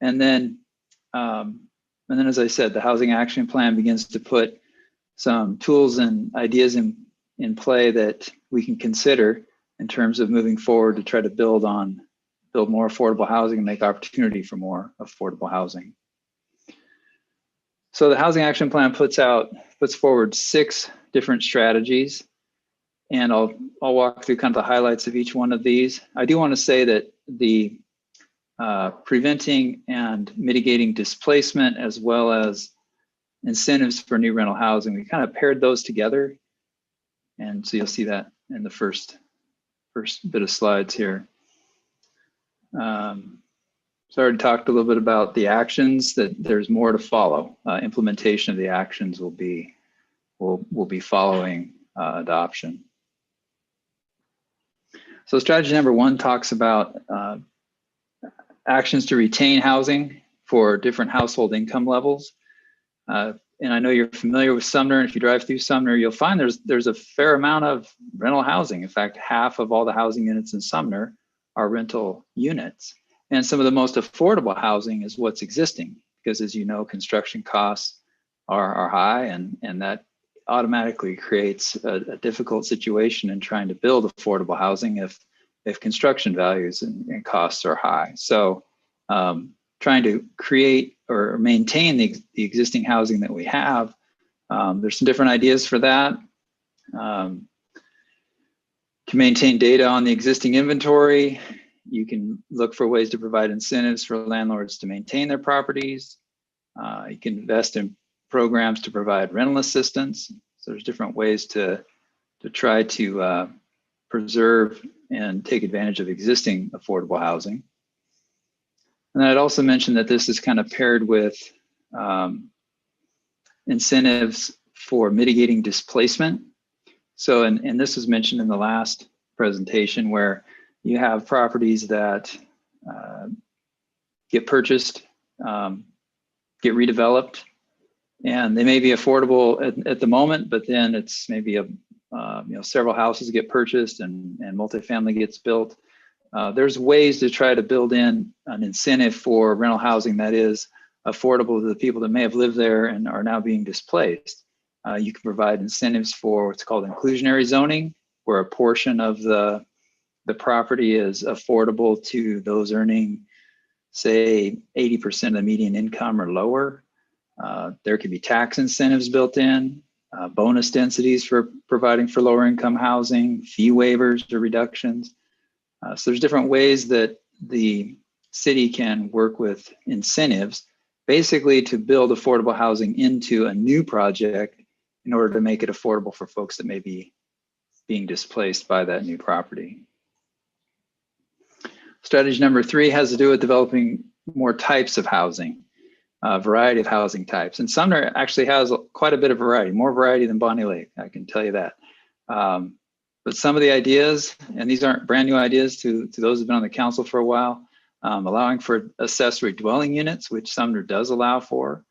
And then as I said, the housing action plan begins to put some tools and ideas in play that we can consider in terms of moving forward to try to build more affordable housing and make opportunity for more affordable housing. So the Housing Action Plan puts forward 6 different strategies, and I'll walk through kind of the highlights of each one of these. I do want to say that the preventing and mitigating displacement, as well as incentives for new rental housing, we kind of paired those together. And so you'll see that in the first bit of slides here. So I already talked a little bit about the actions, that there's more to follow. Implementation of the actions will be following adoption. So strategy number 1 talks about actions to retain housing for different household income levels. And I know you're familiar with Sumner, and if you drive through Sumner, you'll find there's a fair amount of rental housing. In fact, half of all the housing units in Sumner are rental units. And some of the most affordable housing is what's existing, because as you know, construction costs are high, and that automatically creates a difficult situation in trying to build affordable housing if construction values and costs are high. So trying to create or maintain the existing housing that we have, there's some different ideas for that. To maintain data on the existing inventory, you can look for ways to provide incentives for landlords to maintain their properties. You can invest in programs to provide rental assistance. So there's different ways to try to preserve and take advantage of existing affordable housing. And I'd also mention that this is kind of paired with incentives for mitigating displacement. So, and this was mentioned in the last presentation, where you have properties that get purchased, get redeveloped, and they may be affordable at the moment, but then it's maybe several houses get purchased and multifamily gets built. There's ways to try to build in an incentive for rental housing that is affordable to the people that may have lived there and are now being displaced. You can provide incentives for what's called inclusionary zoning, where a portion of the property is affordable to those earning, say, 80% of the median income or lower. There could be tax incentives built in, bonus densities for providing for lower income housing, fee waivers or reductions. So there's different ways that the city can work with incentives, basically to build affordable housing into a new project in order to make it affordable for folks that may be being displaced by that new property. Strategy number 3 has to do with developing more types of housing, a variety of housing types. And Sumner actually has quite a bit of variety, more variety than Bonnie Lake, I can tell you that. But some of the ideas, and these aren't brand new ideas to those who've been on the council for a while, allowing for accessory dwelling units, which Sumner does allow for.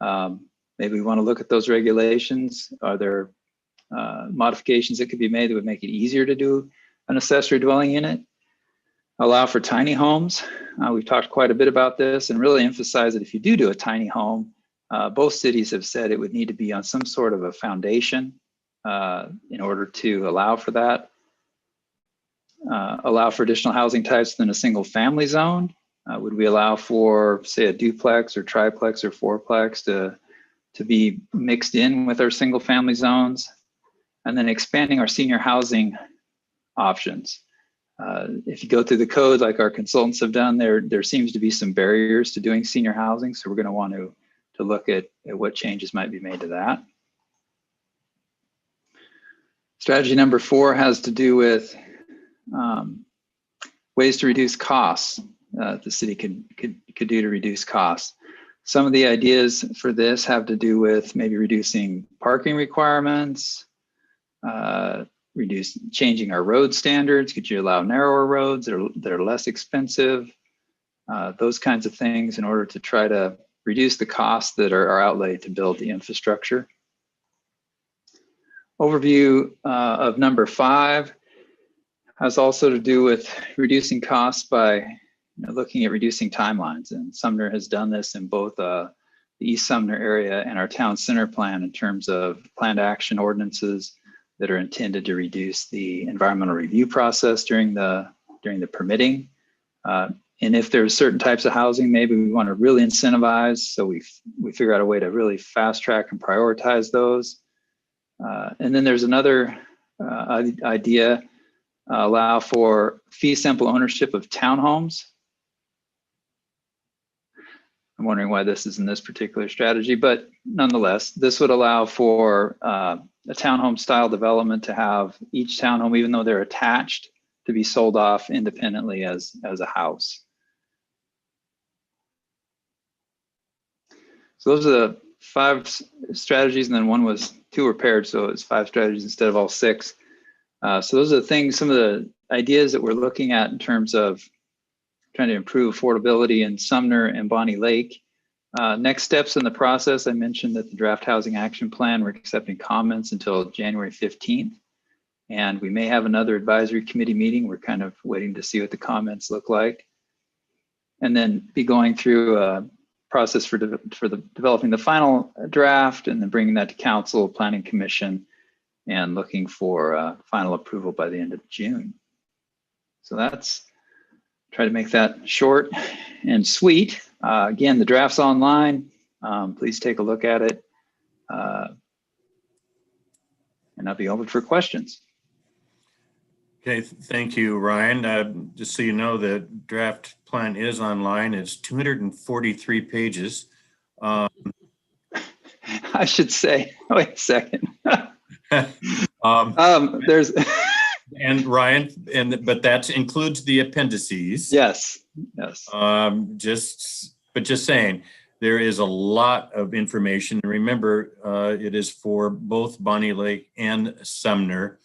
Maybe we want to look at those regulations. Are there modifications that could be made that would make it easier to do an accessory dwelling unit? Allow for tiny homes. We've talked quite a bit about this, and really emphasize that if you do a tiny home, both cities have said it would need to be on some sort of a foundation in order to allow for that. Allow for additional housing types within a single family zone. Would we allow for, say, a duplex or triplex or fourplex to be mixed in with our single family zones? And then expanding our senior housing options. If you go through the code like our consultants have done, there seems to be some barriers to doing senior housing. So we're going to want to look at what changes might be made to that. Strategy number 4 has to do with ways to reduce costs. The city could do to reduce costs. Some of the ideas for this have to do with maybe reducing parking requirements, changing our road standards. Could you allow narrower roads that are less expensive? Those kinds of things in order to try to reduce the costs that are outlaid to build the infrastructure. Overview of number 5 has also to do with reducing costs by looking at reducing timelines. And Sumner has done this in both the East Sumner area and our town center plan in terms of planned action ordinances that are intended to reduce the environmental review process during the permitting. And if there's certain types of housing, maybe we want to really incentivize. So we figure out a way to really fast track and prioritize those. And then there's another idea, allow for fee simple ownership of townhomes. I'm wondering why this is in this particular strategy, but nonetheless, this would allow for a townhome style development to have each townhome, even though they're attached, to be sold off independently as a house. So those are the 5 strategies, and then one was 2 were paired, so it's 5 strategies instead of all 6. So those are the things, some of the ideas that we're looking at in terms of trying to improve affordability in Sumner and Bonnie Lake. Next steps in the process, I mentioned that the draft housing action plan, we're accepting comments until January 15th. And we may have another advisory committee meeting. We're kind of waiting to see what the comments look like. And then be going through a process for developing the final draft and then bringing that to council, planning commission, and looking for final approval by the end of June. So that's, try to make that short and sweet. Again, the draft's online. Please take a look at it. And I'll be open for questions. Okay, thank you, Ryan. Just so you know, the draft plan is online. It's 243 pages. I should say, wait a second. There's and Ryan, but that includes the appendices. Yes. Just saying, there is a lot of information. Remember, it is for both Bonnie Lake and Sumner.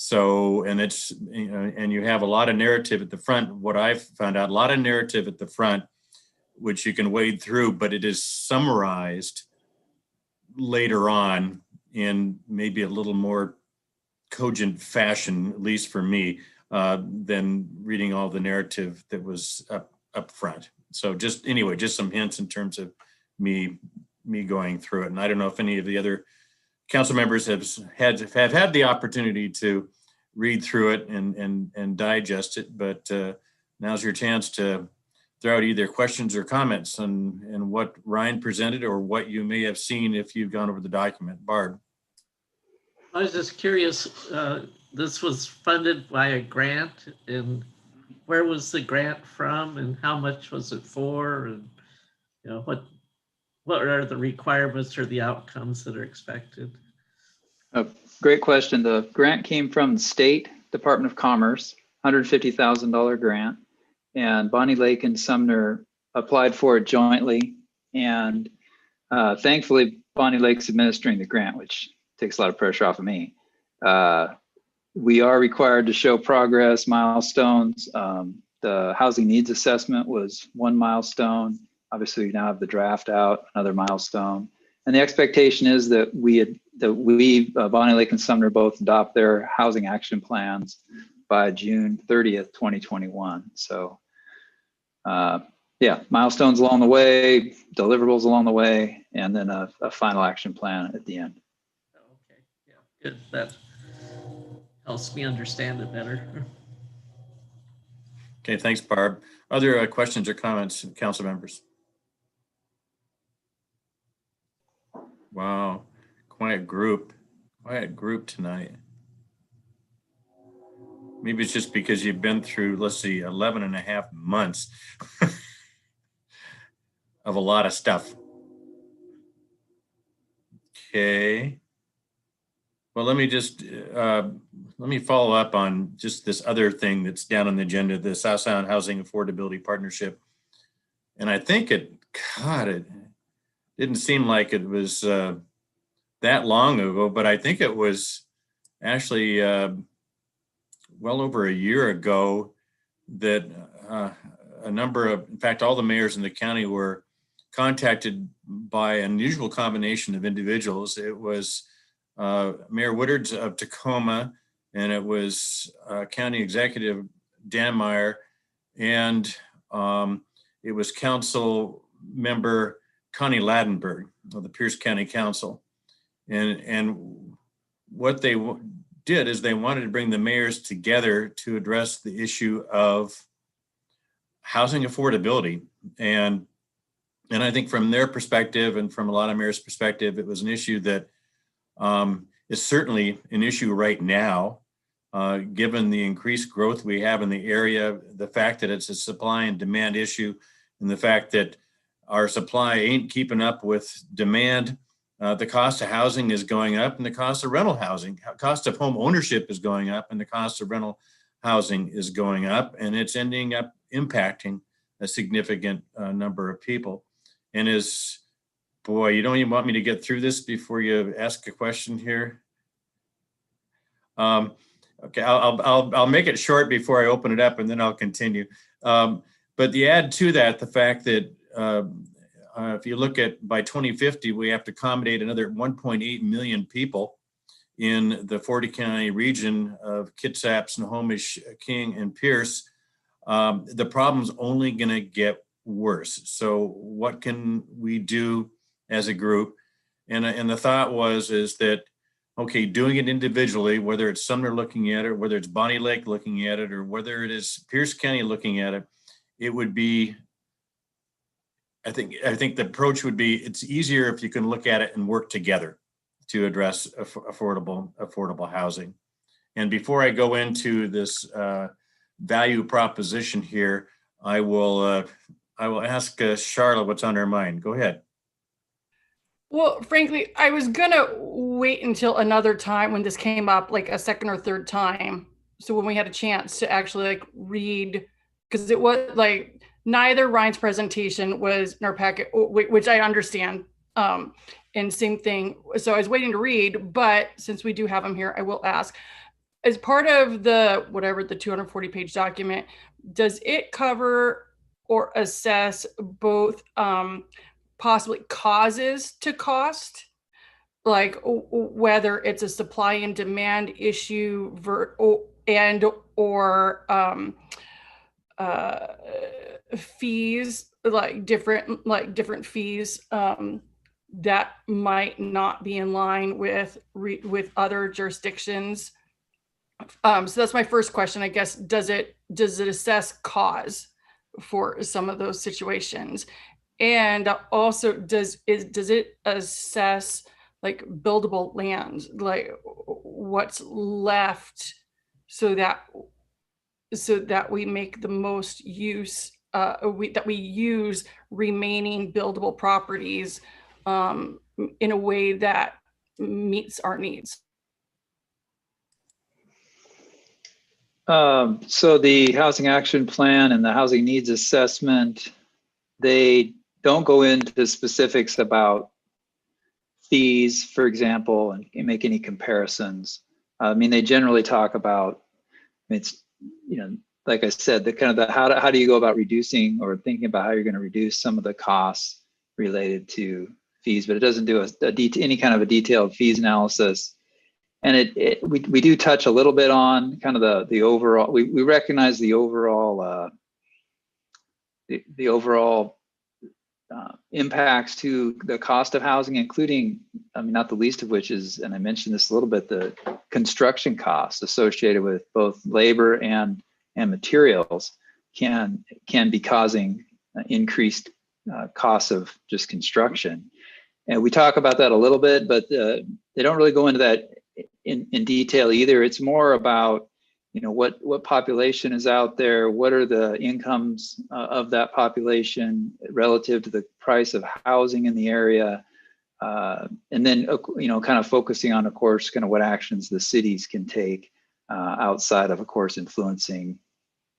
So, and it's, and you have a lot of narrative at the front. What I've found out, a lot of narrative at the front, which you can wade through, but it is summarized later on in maybe a little more cogent fashion, at least for me, than reading all the narrative that was up front. So just anyway, just some hints in terms of me going through it. And I don't know if any of the other council members have had the opportunity to read through it and digest it, but now's your chance to throw out either questions or comments on what Ryan presented or what you may have seen if you've gone over the document. Barb. I was just curious, this was funded by a grant, and where was the grant from and how much was it for? And what are the requirements or the outcomes that are expected? Great question. The grant came from the State Department of Commerce, $150,000 grant, and Bonnie Lake and Sumner applied for it jointly. And thankfully, Bonnie Lake's administering the grant, which takes a lot of pressure off of me. We are required to show progress, milestones. The housing needs assessment was one milestone. Obviously, we now have the draft out, another milestone. And the expectation is that Bonnie Lake and Sumner both adopt their housing action plans by June 30th, 2021. So yeah, milestones along the way, deliverables along the way, and then a final action plan at the end. Okay, yeah, good. That helps me understand it better. Okay, thanks, Barb. Other questions or comments, council members? Wow, quiet group tonight. Maybe it's just because you've been through, let's see, 11 and a half months of a lot of stuff. Okay. Well, let me follow up on just this other thing that's down on the agenda, the South Sound Housing Affordability Partnership. And I think it didn't seem like it was that long ago, but I think it was actually well over a year ago that a number of, in fact, all the mayors in the county were contacted by an unusual combination of individuals. It was Mayor Woodard's of Tacoma, and it was County Executive Dan Meyer, and it was Council Member Connie Ladenburg of the Pierce County Council. And what they did is they wanted to bring the mayors together to address the issue of housing affordability. And I think from their perspective and from a lot of mayors' perspective, it was an issue that is certainly an issue right now, given the increased growth we have in the area, the fact that it's a supply and demand issue, and the fact that our supply ain't keeping up with demand. The cost of housing is going up, and the cost of rental housing, cost of home ownership is going up, and the cost of rental housing is going up, and it's ending up impacting a significant number of people. And boy, you don't even want me to get through this before you ask a question here. Okay, I'll make it short before I open it up, and then I'll continue. But the add to that, the fact that if you look at by 2050, we have to accommodate another 1.8 million people in the 40 county region of Kitsap, Snohomish, King, and Pierce. The problem's only going to get worse. So what can we do as a group? And the thought is that, okay, doing it individually, whether it's Sumner looking at it, whether it's Bonnie Lake looking at it, or whether it is Pierce County looking at it, it would be, I think the approach would be, it's easier if you can look at it and work together to address affordable housing. And before I go into this value proposition here, I will ask Charlotte what's on her mind. Go ahead. Well, frankly, I was gonna wait until another time when this came up, like a second or third time. So when we had a chance to actually like read, because it was like neither Ryan's presentation was in our packet, which I understand. And same thing. So I was waiting to read, but since we do have them here, I will ask, as part of the 240-page document, does it cover or assess both possibly causes to cost, like whether it's a supply and demand issue or fees, like different fees that might not be in line with other jurisdictions? So that's my first question, I guess. Does it assess cause for some of those situations? And also, does it assess like buildable land, like what's left, so that we make the most use, that we use remaining buildable properties in a way that meets our needs? So the housing action plan and the housing needs assessment, they don't go into specifics about fees, for example, and make any comparisons. I mean, they generally talk about, it's, like I said, the kind of the how do you go about reducing or thinking about how you're going to reduce some of the costs related to fees, but it doesn't do any kind of a detailed fees analysis. And we do touch a little bit on kind of the overall. We recognize the overall impacts to the cost of housing, including, I mean, not the least of which is, and I mentioned this a little bit, the construction costs associated with both labor and materials can be causing increased costs of just construction. And we talk about that a little bit, but they don't really go into that in detail either. It's more about, what population is out there, what are the incomes of that population relative to the price of housing in the area, and then kind of focusing on, of course, kind of what actions the cities can take outside of course, influencing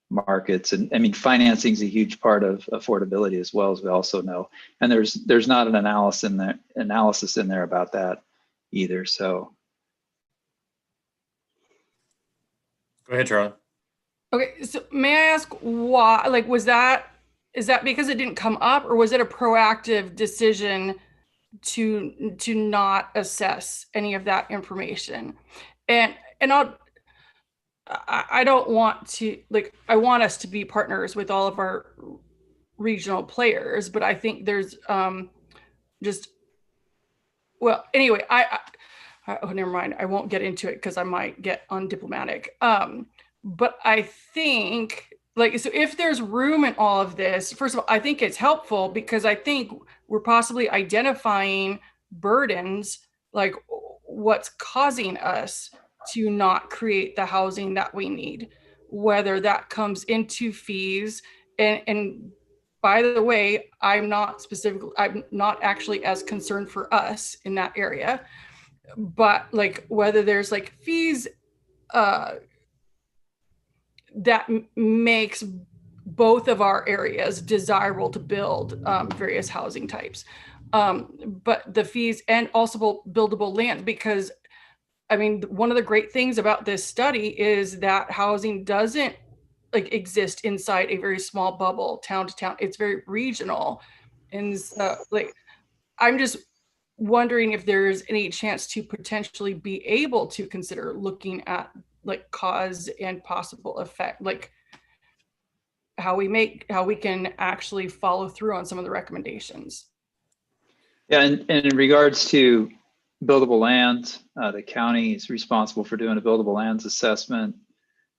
markets. And I mean, financing is a huge part of affordability as well, as we also know. And there's not an analysis in there about that either. So. Go ahead, Charlie. Okay, so may I ask why, like, is that because it didn't come up, or was it a proactive decision to not assess any of that information? And I don't want to, like, I want us to be partners with all of our regional players, but I think there's well, anyway, oh, never mind. I won't get into it because I might get undiplomatic. But I think like, so if there's room in all of this, first of all, I think it's helpful because I think we're possibly identifying burdens, like what's causing us to not create the housing that we need, whether that comes into fees. And by the way, I'm not actually as concerned for us in that area, but like whether there's like fees that makes both of our areas desirable to build various housing types. But the fees and also buildable land, because I mean, one of the great things about this study is that housing doesn't like exist inside a very small bubble, town to town. It's very regional. And like, I'm just wondering if there's any chance to potentially be able to consider looking at like cause and possible effect, like how we can actually follow through on some of the recommendations. Yeah, and in regards to buildable land, the county is responsible for doing a buildable lands assessment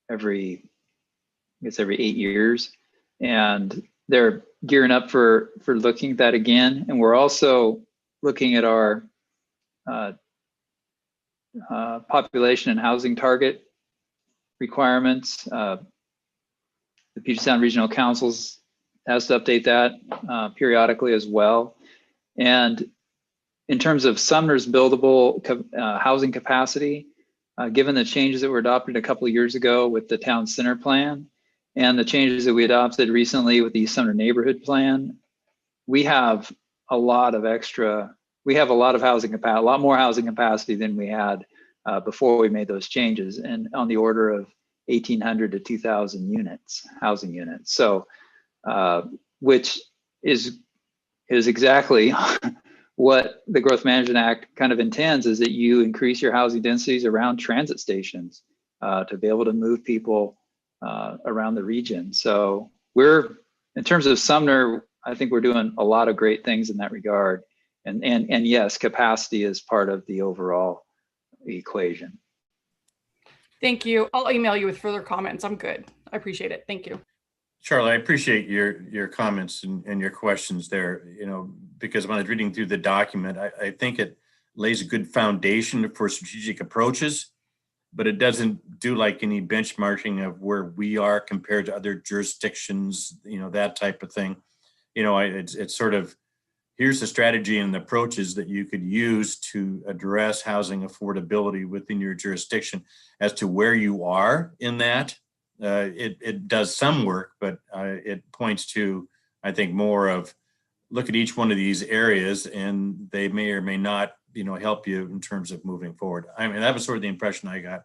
every 8 years. And they're gearing up for looking at that again. And we're also looking at our population and housing target requirements. The Puget Sound Regional Councils has to update that periodically as well. And in terms of Sumner's buildable housing capacity, given the changes that were adopted a couple of years ago with the town center plan and the changes that we adopted recently with the Sumner neighborhood plan, we have a lot of housing capacity, a lot more housing capacity than we had before we made those changes, and on the order of 1,800 to 2,000 units, housing units. So, which is exactly what the Growth Management Act kind of intends, is that you increase your housing densities around transit stations to be able to move people around the region. So in terms of Sumner, I think we're doing a lot of great things in that regard. And yes, capacity is part of the overall equation. Thank you. I'll email you with further comments. I'm good. I appreciate it. Thank you. Charlie, I appreciate your comments and your questions there, because when I was reading through the document, I think it lays a good foundation for strategic approaches, but it doesn't do like any benchmarking of where we are compared to other jurisdictions, that type of thing. It's sort of, here's the strategy and the approaches that you could use to address housing affordability within your jurisdiction. As to where you are in that, it does some work, but it points to, I think, more of look at each one of these areas and they may or may not, help you in terms of moving forward. I mean, that was sort of the impression I got,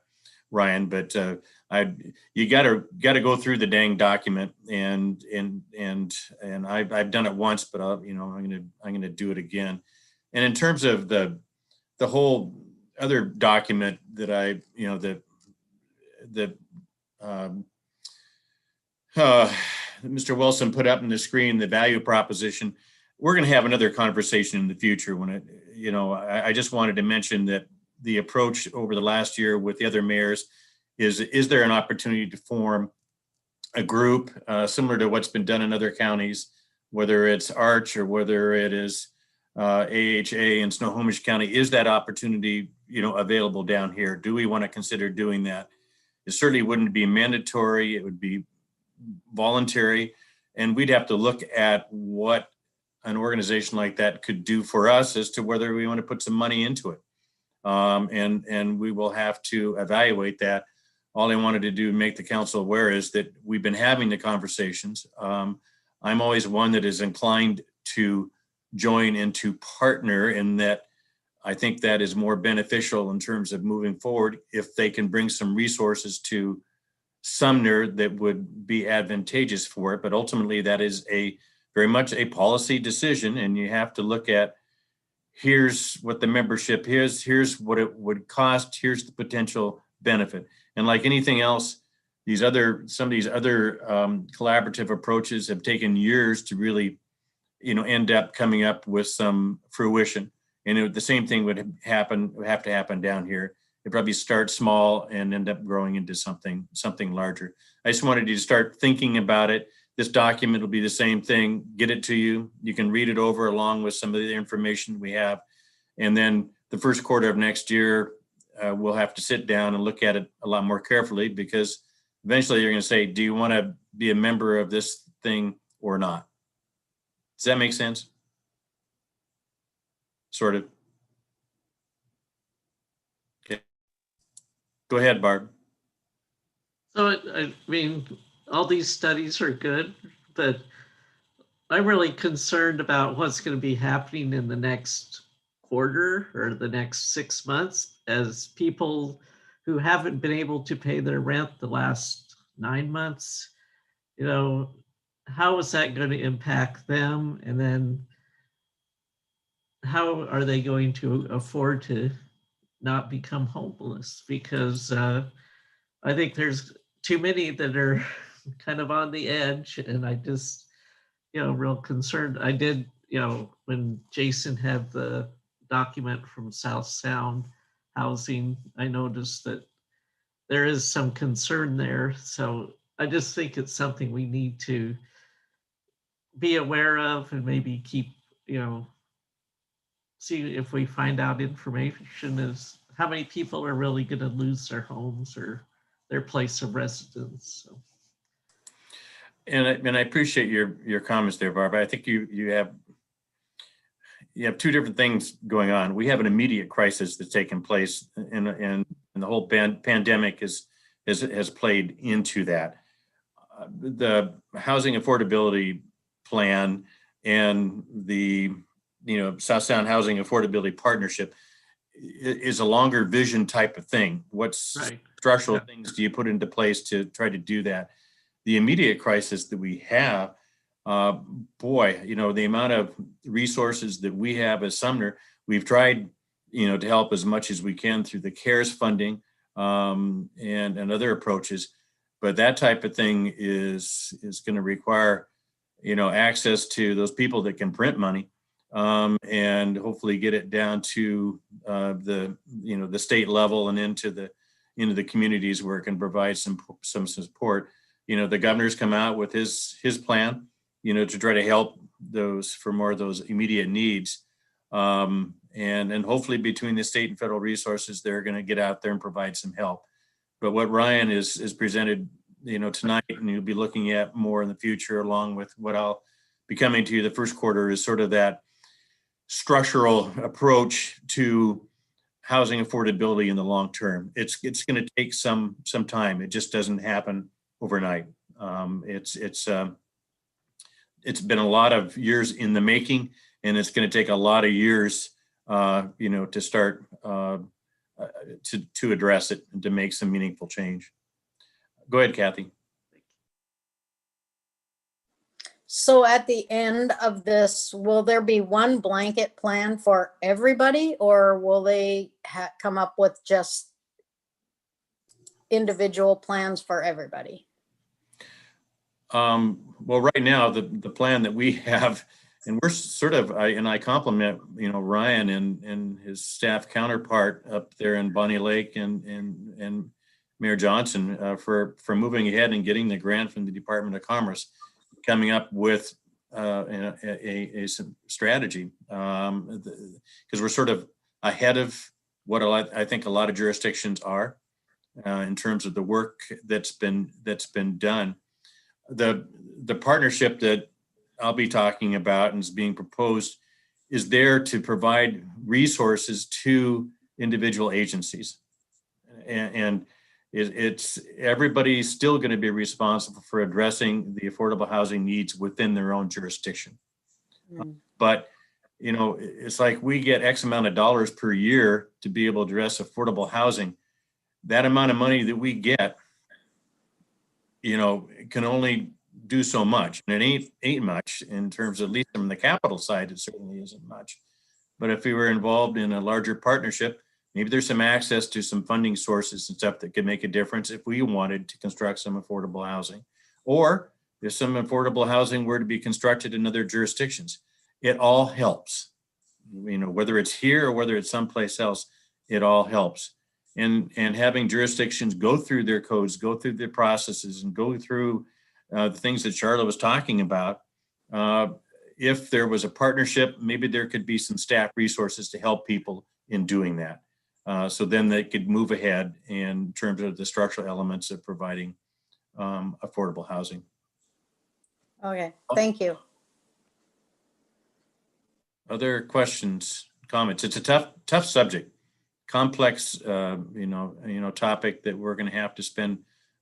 Ryan, but you gotta go through the dang document and I've done it once, but I'm gonna do it again. And in terms of the whole other document that Mr. Wilson put up on the screen, the value proposition, we're going to have another conversation in the future when I just wanted to mention that the approach over the last year with the other mayors is there an opportunity to form a group similar to what's been done in other counties, whether it's Arch or whether it is AHA in Snohomish County? Is that opportunity, available down here? Do we want to consider doing that? It certainly wouldn't be mandatory. It would be voluntary. And we'd have to look at what an organization like that could do for us as to whether we want to put some money into it. And we will have to evaluate that. All I wanted to do, make the council aware, is that we've been having the conversations. I'm always one that is inclined to join and to partner, in that I think that is more beneficial in terms of moving forward if they can bring some resources to Sumner that would be advantageous for it. But ultimately, that is very much a policy decision, and you have to look at, here's what the membership is, here's what it would cost, here's the potential benefit. And like anything else, some of these other collaborative approaches have taken years to really, end up coming up with some fruition. And the same thing would have to happen down here. It probably start small and end up growing into something larger. I just wanted you to start thinking about it. This document will be the same thing. Get it to you. You can read it over along with some of the information we have. And then the first quarter of next year, we'll have to sit down and look at it a lot more carefully, because eventually you're going to say, do you want to be a member of this thing or not? Does that make sense? Sort of. Okay. Go ahead, Barb. So, I mean, all these studies are good, but I'm really concerned about what's going to be happening in the next quarter or the next 6 months, as people who haven't been able to pay their rent the last 9 months, you know, how is that going to impact them? And then how are they going to afford to not become homeless? Because I think there's too many that are kind of on the edge, and I just, real concerned. I did, when Jason had the document from South Sound Housing, I noticed that there is some concern there. So I just think it's something we need to be aware of, and maybe keep, see if we find out information is how many people are really going to lose their homes or their place of residence. So. And I appreciate your comments there, Barb. I think you have two different things going on. We have an immediate crisis that's taken place, and the whole pandemic has played into that. The housing affordability plan and the South Sound Housing Affordability Partnership is a longer vision type of thing. What structural things do you put into place to try to do that? The immediate crisis that we have, the amount of resources that we have as Sumner, we've tried, to help as much as we can through the CARES funding and other approaches. But that type of thing is going to require, access to those people that can print money, and hopefully get it down to the state level and into the communities where it can provide some support. The governor's come out with his plan, to try to help those for more of those immediate needs. And hopefully between the state and federal resources, they're going to get out there and provide some help. But what Ryan is presented, tonight, and you'll be looking at more in the future, along with what I'll be coming to you the first quarter, is sort of that structural approach to housing affordability in the long term. It's going to take some time. It just doesn't happen overnight. It's been a lot of years in the making, and it's going to take a lot of years, to start to address it and to make some meaningful change. Go ahead, Kathy. So at the end of this, will there be one blanket plan for everybody, or will they come up with just individual plans for everybody? Well, right now, the plan that we have, and we're sort of, I compliment, Ryan and his staff counterpart up there in Bonnie Lake and Mayor Johnson for moving ahead and getting the grant from the Department of Commerce, coming up with a strategy, because we're sort of ahead of what I think a lot of jurisdictions are in terms of the work that's been done. The partnership that I'll be talking about and is being proposed is there to provide resources to individual agencies, and it's everybody's still going to be responsible for addressing the affordable housing needs within their own jurisdiction. But it's like we get X amount of dollars per year to be able to address affordable housing. That amount of money that we get, can only do so much, and it ain't much in terms of, at least from the capital side, it certainly isn't much. But if we were involved in a larger partnership, maybe there's some access to some funding sources and stuff that could make a difference if we wanted to construct some affordable housing, or if some affordable housing were to be constructed in other jurisdictions. It all helps, whether it's here or whether it's someplace else, it all helps. and having jurisdictions go through their codes, go through their processes, and go through the things that Charlotte was talking about. If there was a partnership, maybe there could be some staff resources to help people in doing that. So then they could move ahead in terms of the structural elements of providing affordable housing. Okay, thank you. Other questions, comments? It's a tough subject, complex, topic that we're going to have to spend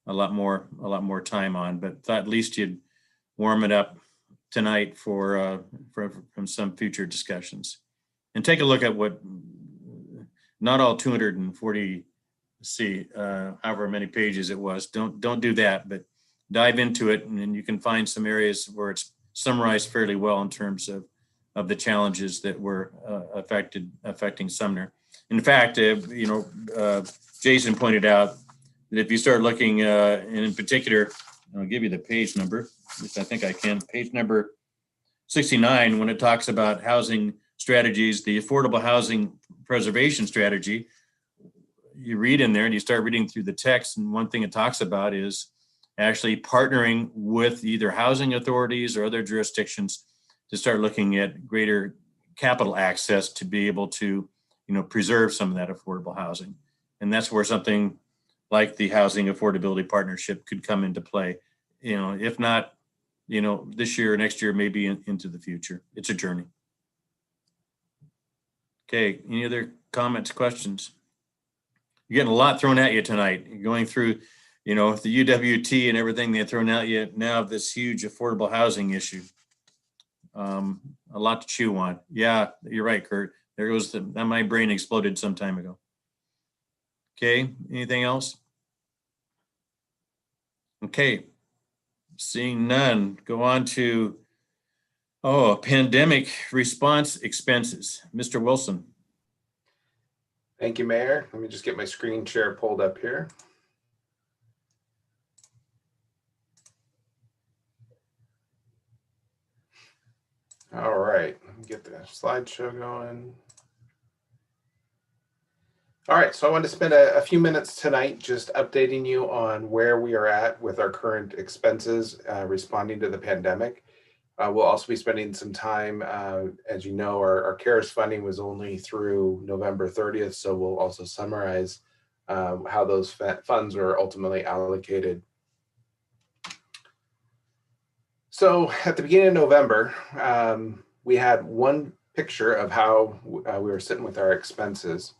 a lot more time on. But thought at least you'd warm it up tonight for from some future discussions, and take a look at what not all 240 however many pages it was. Don't do that, but dive into it, and then you can find some areas where it's summarized fairly well in terms of the challenges that were affecting Sumner. In fact, Jason pointed out that if you start looking, and in particular, I'll give you the page number, which I think I can, page number 69, when it talks about housing strategies, the affordable housing preservation strategy, you read in there and you start reading through the text, and one thing it talks about is actually partnering with either housing authorities or other jurisdictions to start looking at greater capital access to be able to, preserve some of that affordable housing. And that's where something like the Housing Affordability Partnership could come into play. If not, this year or next year, maybe into the future. It's a journey. Okay, any other comments, questions? You're getting a lot thrown at you tonight. You're going through, the UWT and everything they're throwing at you now, this huge affordable housing issue. A lot to chew on. Yeah, you're right, Kurt. There goes my brain exploded some time ago. Okay, anything else? Okay, seeing none, go on to, pandemic response expenses. Mr. Wilson. Thank you, Mayor. Let me just get my screen share pulled up here. All right, let me get the slideshow going. All right, so I want to spend a few minutes tonight just updating you on where we are at with our current expenses responding to the pandemic. We'll also be spending some time, as you know, our CARES funding was only through November 30th, so we'll also summarize how those funds were ultimately allocated. So at the beginning of November, we had one picture of how we were sitting with our expenses.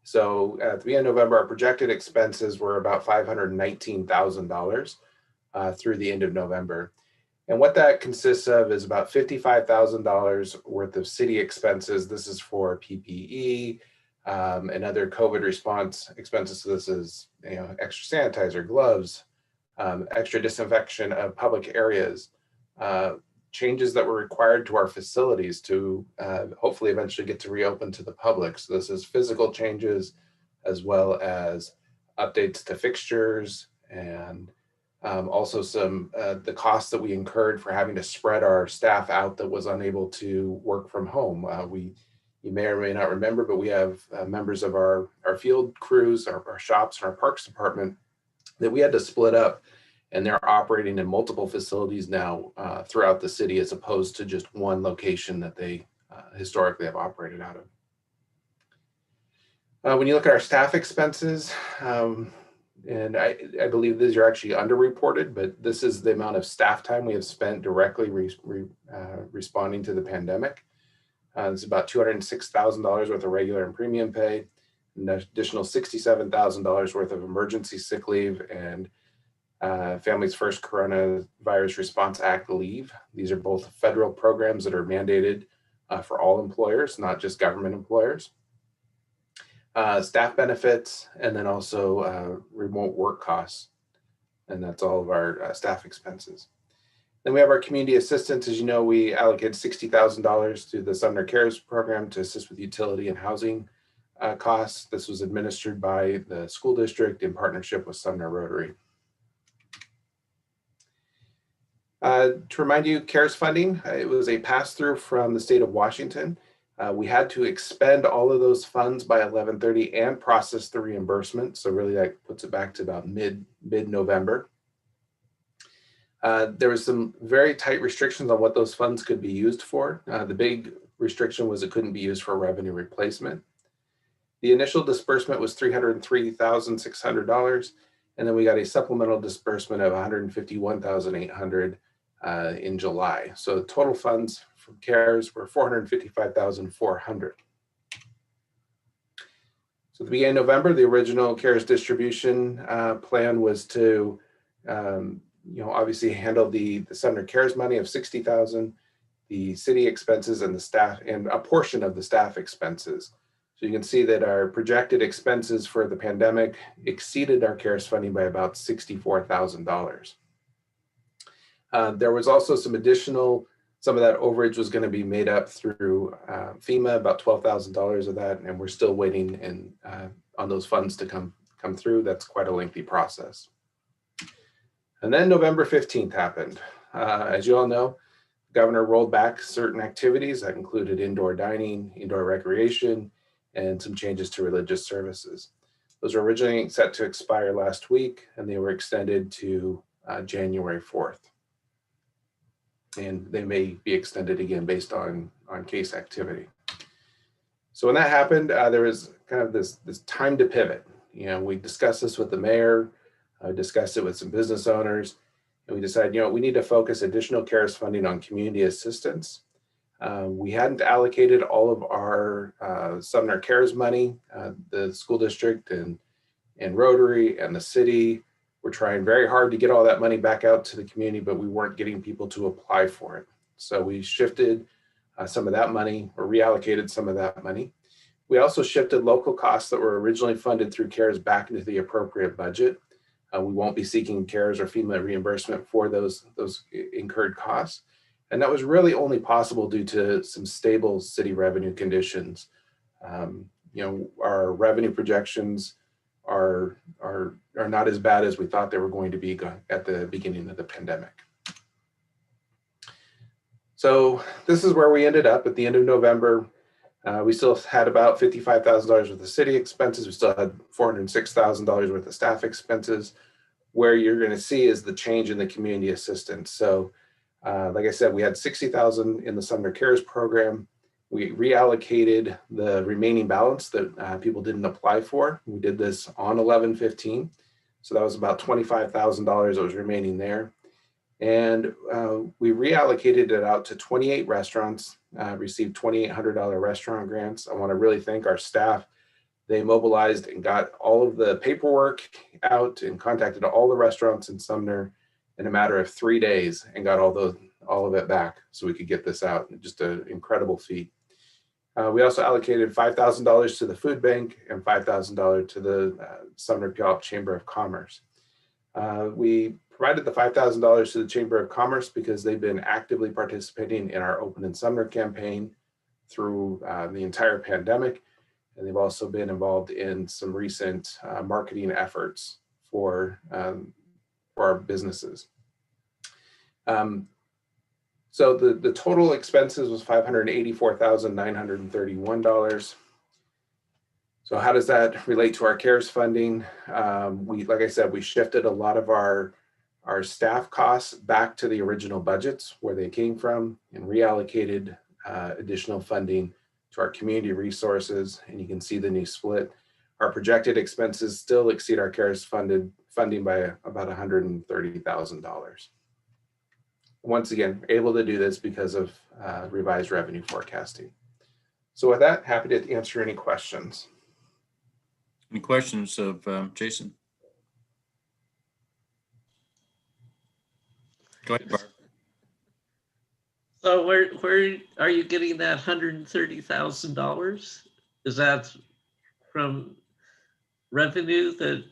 So at the beginning of November, our projected expenses were about $519,000 through the end of November. And what that consists of is about $55,000 worth of city expenses. This is for PPE and other COVID response expenses. So this is extra sanitizer, gloves, extra disinfection of public areas, changes that were required to our facilities to hopefully eventually get to reopen to the public. So this is physical changes as well as updates to fixtures, and also some the costs that we incurred for having to spread our staff out that was unable to work from home. You may or may not remember, but we have members of our field crews, our shops, and our parks department that we had to split up, and they're operating in multiple facilities now throughout the city, as opposed to just one location that they historically have operated out of. When you look at our staff expenses, and I believe these are actually underreported, but this is the amount of staff time we have spent directly responding to the pandemic. It's about $206,000 worth of regular and premium pay, an additional $67,000 worth of emergency sick leave, and Families First Coronavirus Response Act leave. These are both federal programs that are mandated for all employers, not just government employers. Staff benefits, and then also remote work costs. And that's all of our staff expenses. Then we have our community assistance. As you know, we allocated $60,000 to the Sumner CARES program to assist with utility and housing costs. This was administered by the school district in partnership with Sumner Rotary. To remind you, CARES funding, it was a pass-through from the state of Washington. We had to expend all of those funds by 11:30 and process the reimbursement. So really that puts it back to about mid-November. There was some very tight restrictions on what those funds could be used for. The big restriction was it couldn't be used for revenue replacement. The initial disbursement was $303,600, and then we got a supplemental disbursement of $151,800 in July. So the total funds from CARES were $455,400. So at the beginning of November, the original CARES distribution plan was to obviously handle the Sumner CARES money of $60,000, the city expenses and the staff, and a portion of the staff expenses. So you can see that our projected expenses for the pandemic exceeded our CARES funding by about $64,000. There was also some of that overage was going to be made up through FEMA, about $12,000 of that, and we're still waiting on those funds to come through. That's quite a lengthy process. And then November 15th happened. As you all know, the governor rolled back certain activities that included indoor dining, indoor recreation, and some changes to religious services. Those were originally set to expire last week, and they were extended to January 4th. And they may be extended again based on case activity. So when that happened, there was kind of this time to pivot. We discussed this with the mayor, discussed it with some business owners, and we decided, we need to focus additional CARES funding on community assistance. We hadn't allocated all of our Sumner CARES money. The school district and Rotary and the city were trying very hard to get all that money back out to the community, but we weren't getting people to apply for it. So we shifted some of that money, or reallocated some of that money. We also shifted local costs that were originally funded through CARES back into the appropriate budget. We won't be seeking CARES or FEMA reimbursement for those incurred costs. And that was really only possible due to some stable city revenue conditions. Our revenue projections are not as bad as we thought they were going to be at the beginning of the pandemic. So this is where we ended up at the end of November. We still had about $55,000 worth of city expenses. We still had $406,000 worth of staff expenses. Where you're going to see is the change in the community assistance. So like I said, we had $60,000 in the Sumner CARES program. We reallocated the remaining balance that people didn't apply for. We did this on 11/15. So that was about $25,000 that was remaining there. And we reallocated it out to 28 restaurants, received $2,800 restaurant grants. I want to really thank our staff. They mobilized and got all of the paperwork out and contacted all the restaurants in Sumner in a matter of 3 days and got all of it back so we could get this out. Just an incredible feat. We also allocated $5,000 to the food bank and $5,000 to the Sumner Puyallup Chamber of Commerce. We provided the $5,000 to the Chamber of Commerce because they've been actively participating in our Open in Sumner campaign through the entire pandemic. And they've also been involved in some recent marketing efforts for our businesses. So the total expenses was $584,931. So how does that relate to our CARES funding? Like I said, we shifted a lot of our staff costs back to the original budgets where they came from and reallocated additional funding to our community resources. And you can see the new split. Our projected expenses still exceed our CARES funding by about $130,000. Once again, able to do this because of revised revenue forecasting. So with that, happy to answer any questions. Any questions of Jason? Go ahead, Barb. So where are you getting that $130,000? Is that from revenue that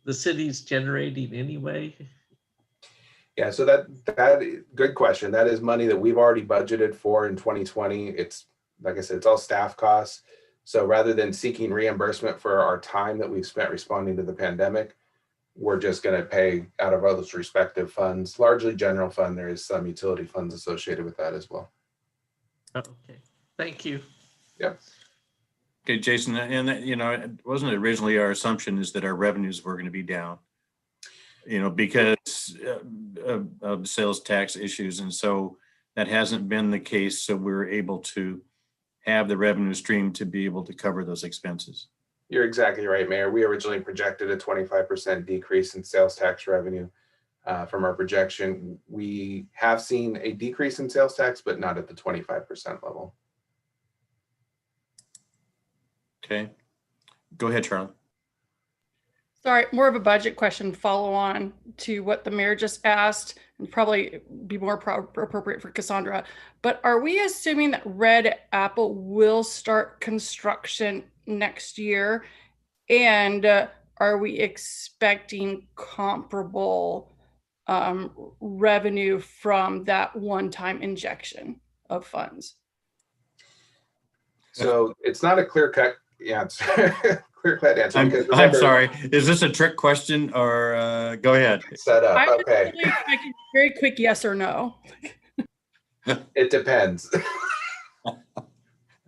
the city's generating anyway? Yeah, so that good question. That is money that we've already budgeted for in 2020. It's, like I said, it's all staff costs. So rather than seeking reimbursement for our time that we've spent responding to the pandemic, we're just going to pay out of those respective funds, largely general fund. There is some utility funds associated with that as well. Okay, thank you. Yep. Okay, Jason, and that, it wasn't originally our assumption is that our revenues were going to be down, because of sales tax issues. And so that hasn't been the case. So we're able to have the revenue stream to be able to cover those expenses. You're exactly right, Mayor. We originally projected a 25% decrease in sales tax revenue from our projection. We have seen a decrease in sales tax, but not at the 25% level. Okay, go ahead, Charlie. Sorry, more of a budget question, follow on to what the mayor just asked, and probably be more appropriate for Cassandra. But are we assuming that Red Apple will start construction next year? And are we expecting comparable revenue from that one-time injection of funds? So it's not a clear-cut answer. Clear-cut answer. I'm Remember, sorry. Is this a trick question or go ahead? Set up. Okay. Really very quick yes or no. It depends.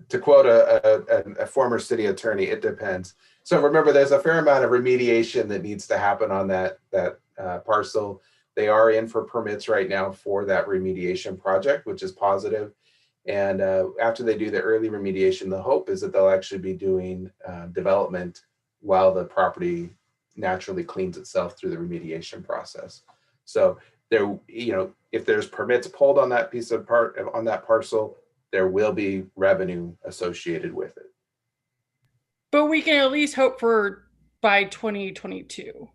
To quote a former city attorney, it depends. So remember, there's a fair amount of remediation that needs to happen on that parcel. They are in for permits right now for that remediation project, which is positive. And after they do the early remediation, the hope is that they'll actually be doing development while the property naturally cleans itself through the remediation process. So there, if there's permits pulled on that on that parcel, there will be revenue associated with it. But we can at least hope for by 2022.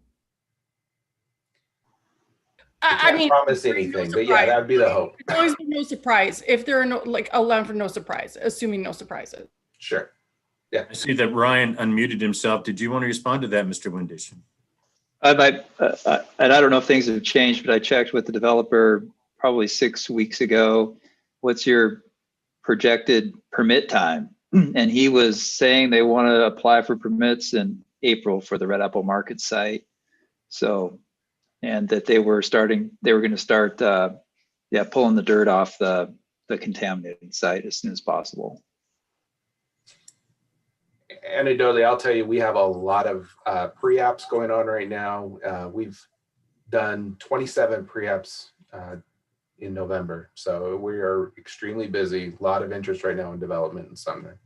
I mean, promise anything, but yeah, that would be the hope. It's always no surprise if there are no, allowing for no surprise, assuming no surprises. Sure. Yeah. I see that Ryan unmuted himself. Did you want to respond to that, Mr. Windish? And I don't know if things have changed, but I checked with the developer probably 6 weeks ago. What's your projected permit time? And he was saying they want to apply for permits in April for the Red Apple Market site. So, and that they were going to start, pulling the dirt off the contaminated site as soon as possible. Anecdotally, I'll tell you, we have a lot of pre-apps going on right now. We've done 27 pre-apps in November. So we are extremely busy. A lot of interest right now in development in Sumner.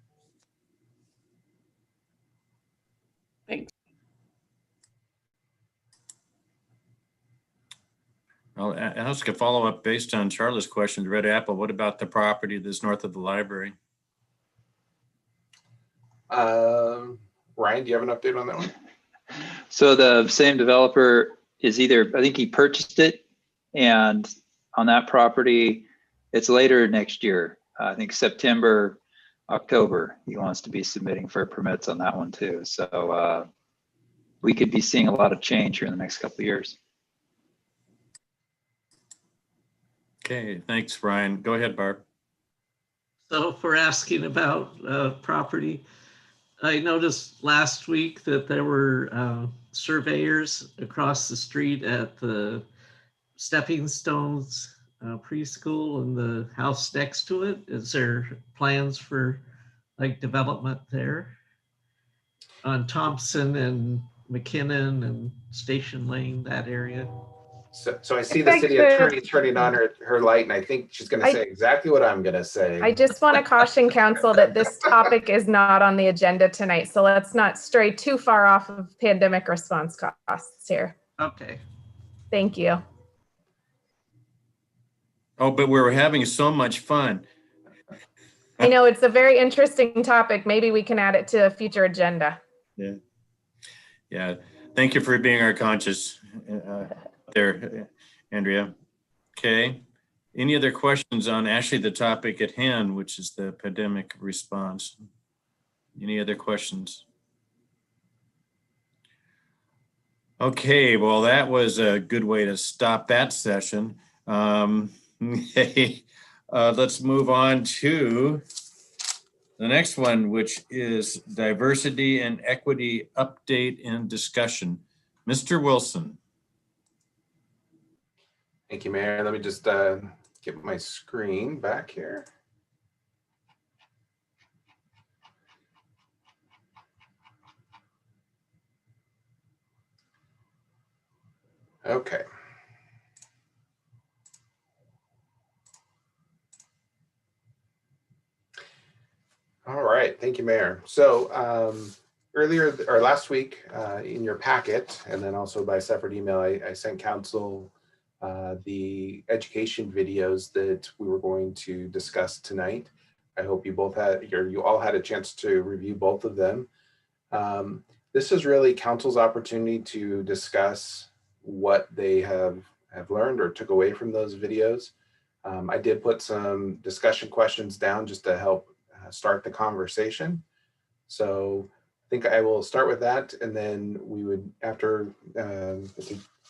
Thanks. I'll ask a follow-up based on Charlie's question. Red Apple, what about the property that's north of the library? Ryan, do you have an update on that one? So the same developer is I think he purchased it, and on that property, it's later next year. I think September, October, he wants to be submitting for permits on that one too. So we could be seeing a lot of change here in the next couple of years. Okay, thanks, Ryan. Go ahead, Barb. So for asking about property, I noticed last week that there were surveyors across the street at the Stepping Stones preschool and the house next to it. Is there plans for like development there on Thompson and McKinnon and Station Lane, that area? So I see the city attorney turning on her light, and I think she's going to say exactly what I'm going to say. I just want to caution council that this topic is not on the agenda tonight. So let's not stray too far off of pandemic response costs here. Okay. Thank you. Oh, but we were having so much fun. I know it's a very interesting topic. Maybe we can add it to a future agenda. Yeah. Yeah. Thank you for being our conscience there, Andrea. Okay. Any other questions on actually the topic at hand, which is the pandemic response? Any other questions? Okay, well, that was a good way to stop that session. Let's move on to the next one, which is diversity and equity update and discussion. Mr. Wilson. Thank you, Mayor. Let me just get my screen back here. Okay. All right, thank you, Mayor. So earlier or last week in your packet, and then also by separate email, I sent council the education videos that we were going to discuss tonight. I hope you all had a chance to review both of them. This is really council's opportunity to discuss what they have learned or took away from those videos. I did put some discussion questions down just to help start the conversation. So I think I will start with that, and then we would, after when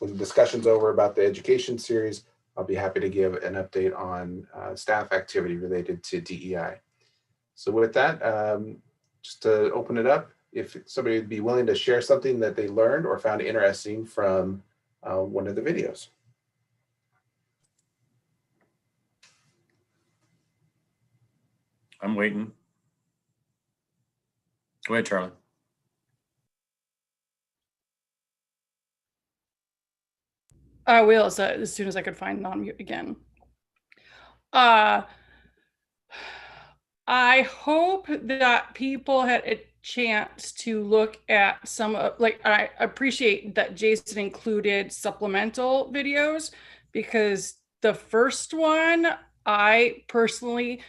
the discussion's over about the education series, I'll be happy to give an update on staff activity related to DEI. So with that, just to open it up, if somebody would be willing to share something that they learned or found interesting from one of the videos. I'm waiting. Go ahead, Charlie. I will, as soon as I could find non-mute again. I hope that people had a chance to look at some of, like, I appreciate that Jason included supplemental videos, because the first one, I personally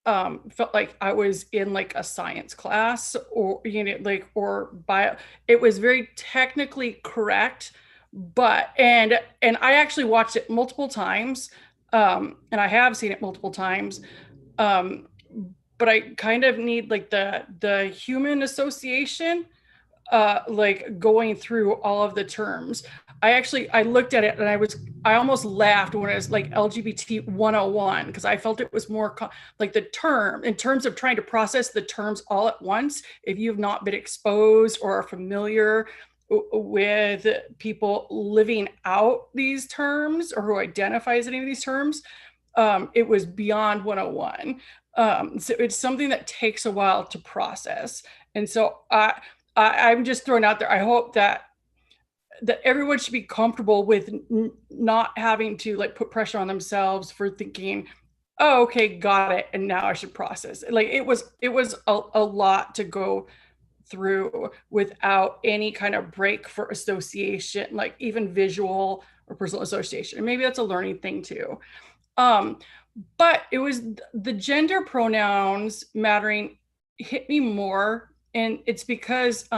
felt like I was in like a science class, or, you know, like, or bio. It was very technically correct, but, and I actually watched it multiple times, and I have seen it multiple times. But I kind of need like the human association, like going through all of the terms. I looked at it and I almost laughed when it was like LGBT 101, because I felt it was more like the term, in terms of trying to process the terms all at once. If you've not been exposed or are familiar with people living out these terms, or who identify as any of these terms, it was beyond 101. So it's something that takes a while to process. And so I'm just throwing out there, I hope that everyone should be comfortable with not having to like put pressure on themselves for thinking, oh, okay, got it, and now I should process. Like it was a lot to go through without any kind of break for association, like even visual or personal association. And maybe that's a learning thing too. But it was the gender pronouns mattering hit me more. And it's because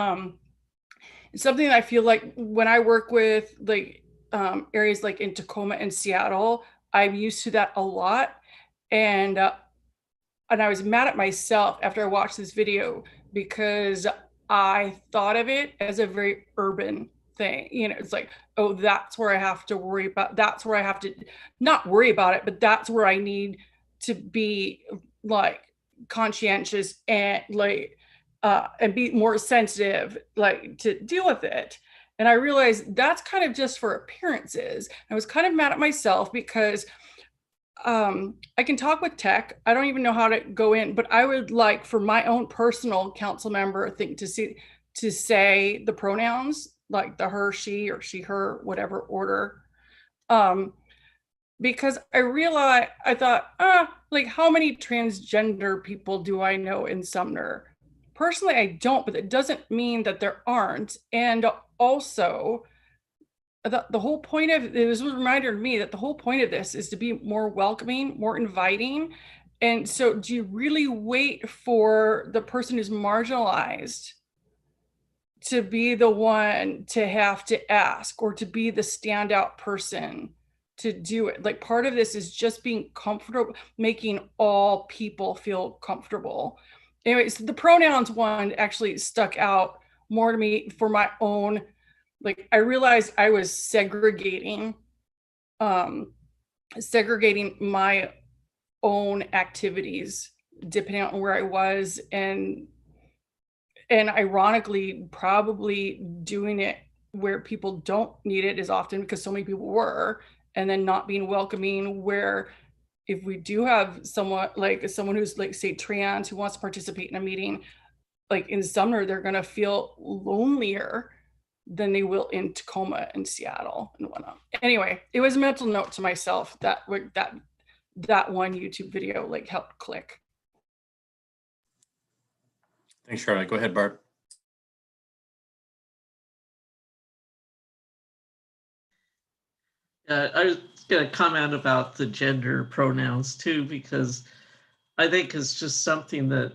it's something that I feel like when I work with like areas like in Tacoma and Seattle, I'm used to that a lot. And I was mad at myself after I watched this video, because I thought of it as a very urban thing. You know, it's like, oh, that's where I have to worry about, that's where I have to not worry about it, but that's where I need to be like conscientious and like and be more sensitive, like to deal with it. And I realized that's kind of just for appearances. I was kind of mad at myself because I can talk with tech. I don't even know how to go in, but I would like for my own personal council member thing to say the pronouns, like the her, she, or she, her, whatever order. Because I thought, like how many transgender people do I know in Sumner? Personally, I don't, but it doesn't mean that there aren't. And also, the whole point of it was a reminder to me that the whole point of this is to be more welcoming, more inviting. And so do you really wait for the person who's marginalized to be the one to have to ask, or to be the standout person to do it? Like part of this is just being comfortable, making all people feel comfortable. Anyways, the pronouns one actually stuck out more to me for my own, like I realized I was segregating my own activities depending on where I was, and ironically probably doing it where people don't need it as often because so many people were, and then not being welcoming where if we do have someone who's like say trans who wants to participate in a meeting, like in Sumner, they're going to feel lonelier than they will in Tacoma and Seattle and whatnot. Anyway, it was a mental note to myself that that one YouTube video like helped click. Thanks, Charlotte. Go ahead, Barb. I was going to comment about the gender pronouns too, because I think it's just something that,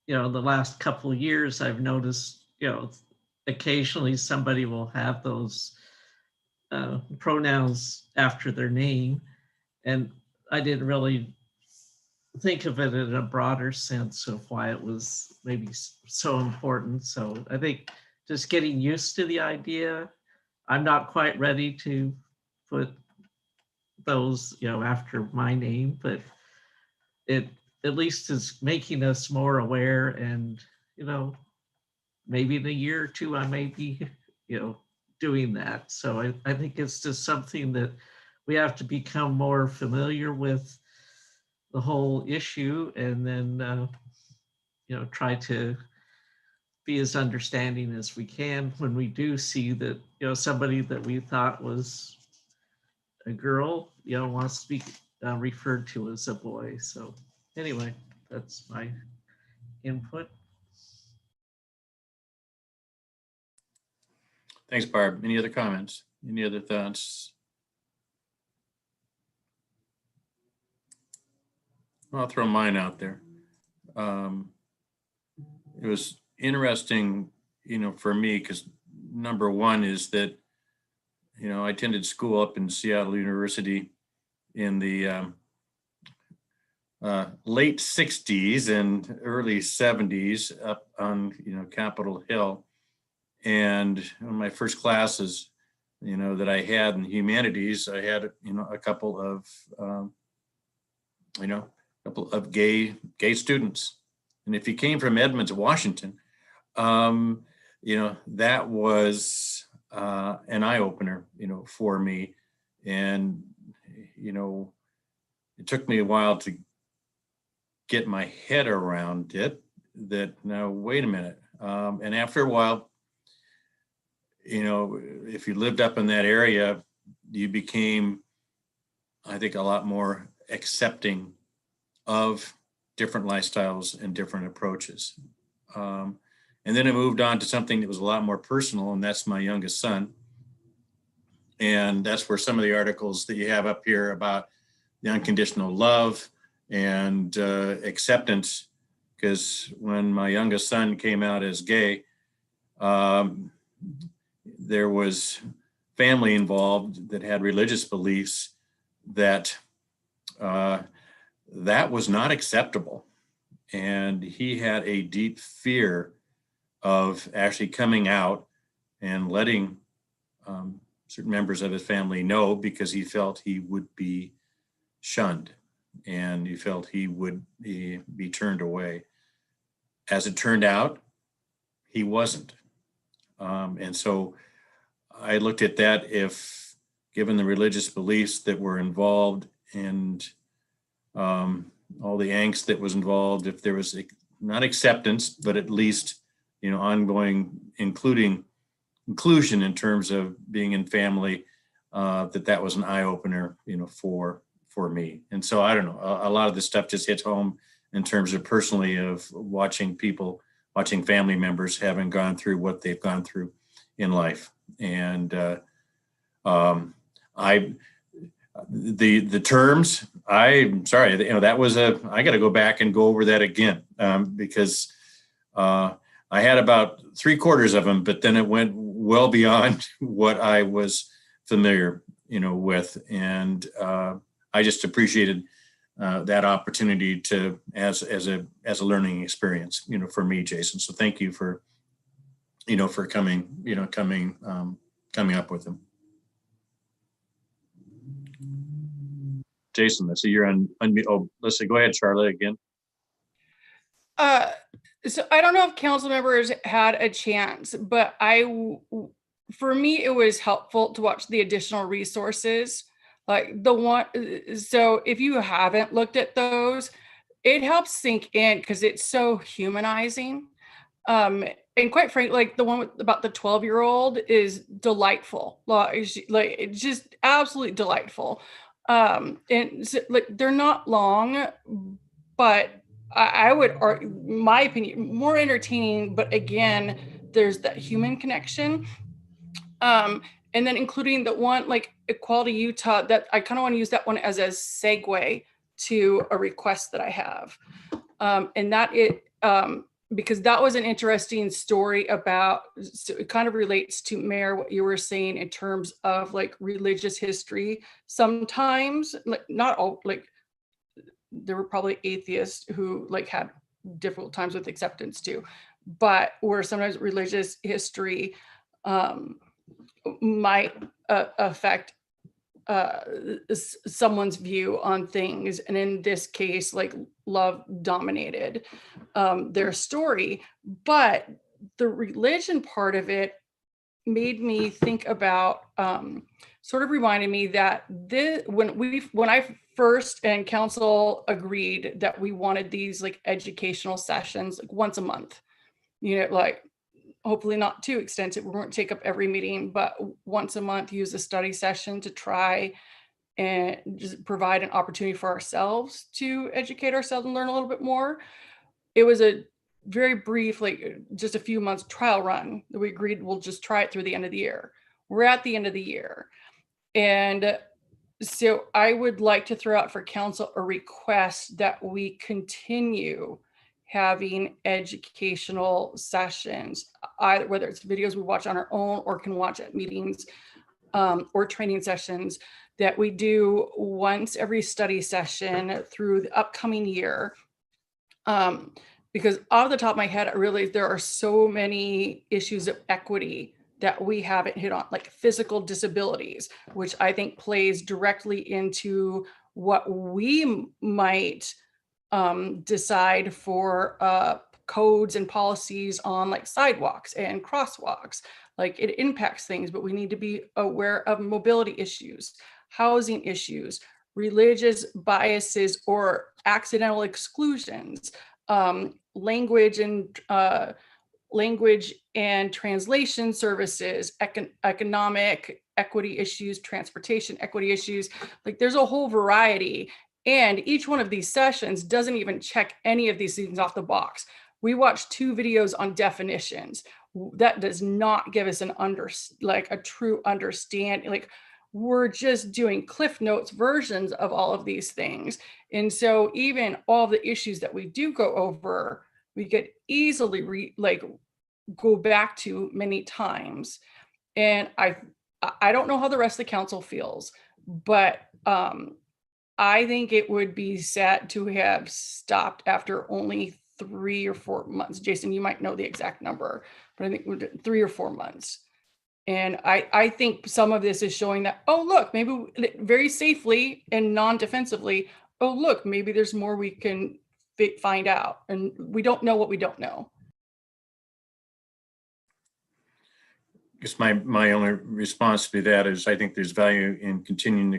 you know, the last couple of years I've noticed, you know, occasionally somebody will have those pronouns after their name. And I didn't really think of it in a broader sense of why it was maybe so important. So I think just getting used to the idea. I'm not quite ready to put those, you know, after my name, but it at least is making us more aware. And, you know, maybe in a year or two, I may be, you know, doing that. So I think it's just something that we have to become more familiar with the whole issue, and then, you know, try to be as understanding as we can when we do see that, you know, somebody that we thought was a girl, you know, wants to be referred to as a boy. So anyway, that's my input. Thanks, Barb. Any other comments? Any other thoughts? I'll throw mine out there. It was interesting, you know, for me, because number one is that, you know, I attended school up in Seattle University in the late 60s and early 70s up on, you know, Capitol Hill. And one of my first classes, you know, that I had in humanities, I had, you know, a couple of, gay students. And if you came from Edmonds, Washington, you know, that was an eye opener, you know, for me. And, you know, it took me a while to get my head around it, that now, wait a minute. And after a while, you know, if you lived up in that area, you became, I think, a lot more accepting of different lifestyles and different approaches. And then it moved on to something that was a lot more personal, and that's my youngest son. And that's where some of the articles that you have up here about the unconditional love and acceptance, because when my youngest son came out as gay, there was family involved that had religious beliefs that that was not acceptable. And he had a deep fear of actually coming out and letting certain members of his family know, because he felt he would be shunned and he felt he would be turned away. As it turned out, he wasn't. And so I looked at that, if given the religious beliefs that were involved and all the angst that was involved, if there was not acceptance, but at least, you know, ongoing inclusion in terms of being in family, that was an eye opener, you know, for me. And so I don't know, a lot of this stuff just hits home in terms of personally of watching family members having gone through what they've gone through in life. And the terms, I'm sorry, you know, that was I got to go back and go over that again, because I had about 3/4 of them, but then it went well beyond what I was familiar, you know, with. And I just appreciated that opportunity to, as a learning experience, you know, for me, Jason. So thank you for, you know, for coming up with them. Jason, I see you're on mute. Oh, let's see. Go ahead, Charlotte, again. So I don't know if council members had a chance, but for me, it was helpful to watch the additional resources, like the one. So if you haven't looked at those, it helps sink in because it's so humanizing. And quite frankly, like the one about the 12-year-old is delightful. Like it's just absolutely delightful. And so, like they're not long, but I would argue, my opinion, more entertaining. But again, there's that human connection. And then including the one like Equality Utah, that I kind of want to use that one as a segue to a request that I have. And that because that was an interesting story about, so it kind of relates to Mayor, what you were saying in terms of like religious history. Sometimes, like not all, like there were probably atheists who like had difficult times with acceptance too, but where sometimes religious history might affect someone's view on things. And in this case, like love dominated their story. But the religion part of it made me think about, sort of reminded me that this, when I first and council agreed that we wanted these like educational sessions like once a month, like hopefully not too extensive. We won't take up every meeting, but once a month, use a study session to try and just provide an opportunity for ourselves to educate ourselves and learn a little bit more. It was a very brief, like just a few months trial run that we agreed we'll just try it through the end of the year. We're at the end of the year. And so I would like to throw out for council a request that we continue having educational sessions, either whether it's videos we watch on our own or can watch at meetings, or training sessions that we do once every study session through the upcoming year. Because off the top of my head, I realize there are so many issues of equity that we haven't hit on, like physical disabilities, which I think plays directly into what we might decide for codes and policies on like sidewalks and crosswalks. Like it impacts things, but we need to be aware of mobility issues, housing issues, religious biases or accidental exclusions, language and translation services, economic equity issues, transportation equity issues. Like there's a whole variety. And each one of these sessions doesn't even check any of these things off the box. We watched 2 videos on definitions. That does not give us a true understanding. Like we're just doing Cliff Notes versions of all of these things. And so even all the issues that we do go over, we could easily go back to many times. And I don't know how the rest of the council feels, but I think it would be sad to have stopped after only 3 or 4 months. Jason, you might know the exact number, but I think 3 or 4 months. And I think some of this is showing that, oh, look, maybe very safely and non-defensively, oh, look, maybe there's more we can find out. And we don't know what we don't know. I guess my only response to that is I think there's value in continuing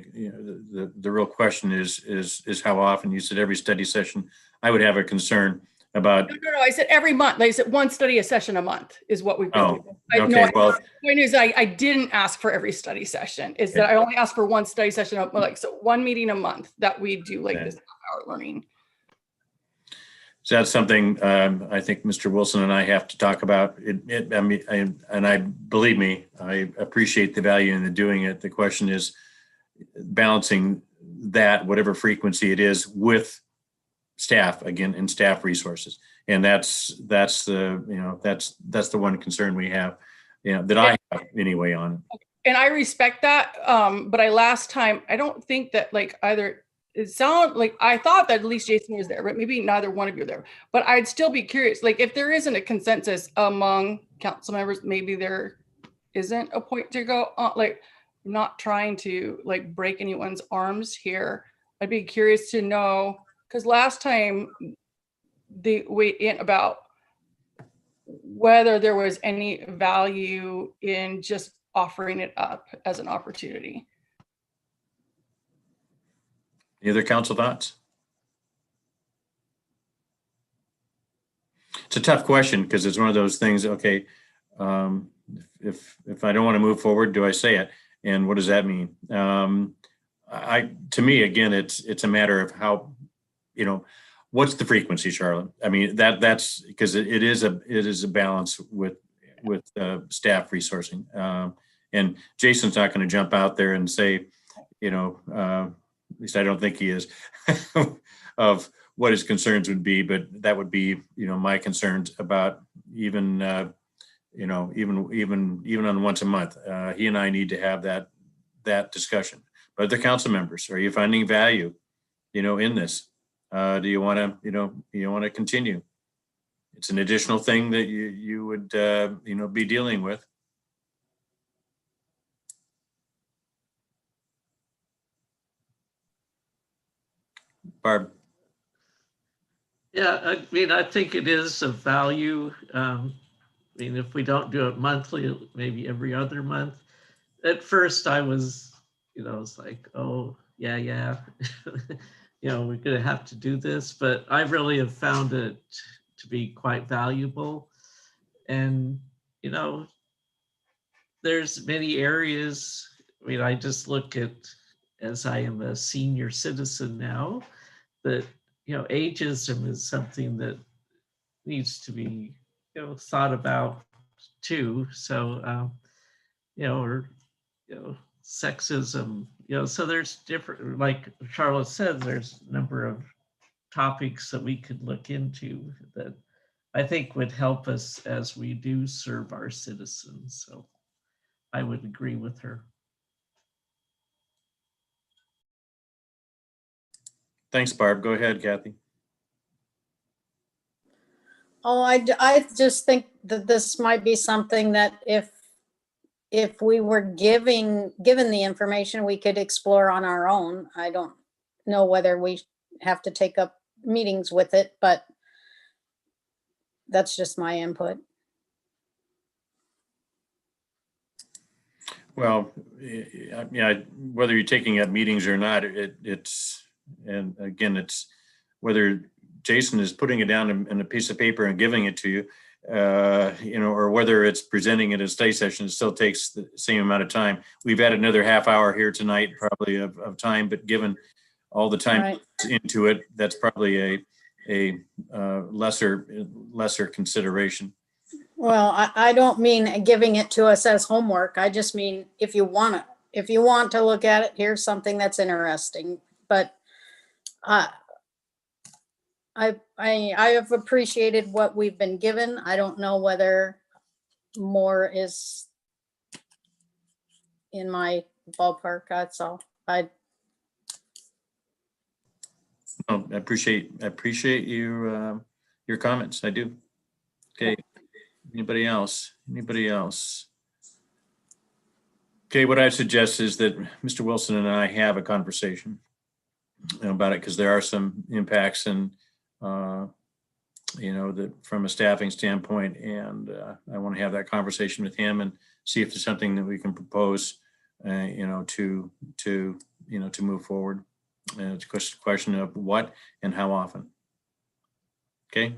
the real question is how often. You said every study session. I would have a concern about. No, I said every month. I said one study a session a month is what we've been doing. Okay, well. The point is I didn't ask for every study session. Is that I only asked for one study session, like so one meeting a month that we do like this half-hour learning. So that's something I think Mr. Wilson and I have to talk about. Believe me, I appreciate the value in doing it. The question is balancing that, whatever frequency it is, with staff again and staff resources, and that's the one concern we have, that I have anyway on it. And I respect that, but last time I don't think that like either. It sounded like I thought that at least Jason was there, but maybe neither one of you are there. But I'd still be curious, like if there isn't a consensus among council members, maybe there isn't a point to go on. Like, I'm not trying to like break anyone's arms here. I'd be curious to know, because last time the weighed in about whether there was any value in just offering it up as an opportunity. Any other council thoughts? it's a tough question because it's one of those things, okay, if I don't want to move forward, do I say it? And what does that mean? To me, again, it's a matter of how, what's the frequency, Charlotte? I mean, that's because it is a balance with staff resourcing. And Jason's not going to jump out there and say, at least I don't think he is, of what his concerns would be, but that would be, my concerns about even on once a month. He and I need to have that discussion. But the council members, are you finding value, in this? Do you want to continue? It's an additional thing that you would be dealing with. Barb. Yeah, I mean, I think it is of value. I mean, if we don't do it monthly, maybe every other month. At first I was, it's like, oh, yeah. We're going to have to do this, but I really have found it to be quite valuable. And, there's many areas, I mean, I just look at, as I am a senior citizen now, that, ageism is something that needs to be, thought about too. So, or, sexism, so there's different, like Charlotte said, there's a number of topics that we could look into that I think would help us as we do serve our citizens. So I would agree with her. Thanks, Barb. Go ahead, Kathy. Oh, I just think that this might be something that if we were given the information, we could explore on our own. I don't know whether we have to take up meetings with it, but that's just my input. Well, yeah, whether you're taking up meetings or not, it's whether Jason is putting it down in a piece of paper and giving it to you, or whether it's presenting it at a study session, it still takes the same amount of time. We've had another half hour here tonight, probably of time, but given all the time into it, that's probably a lesser consideration. Well, I don't mean giving it to us as homework. I just mean if you want to look at it, here's something that's interesting. But I have appreciated what we've been given. I don't know whether more is in my ballpark. That's all. I appreciate your comments. I do. Okay. Anybody else? Okay, what I suggest is that Mr. Wilson and I have a conversation about it, because there are some impacts and that from a staffing standpoint, and I want to have that conversation with him and see if there's something that we can propose to move forward. It's a question of what and how often. Okay.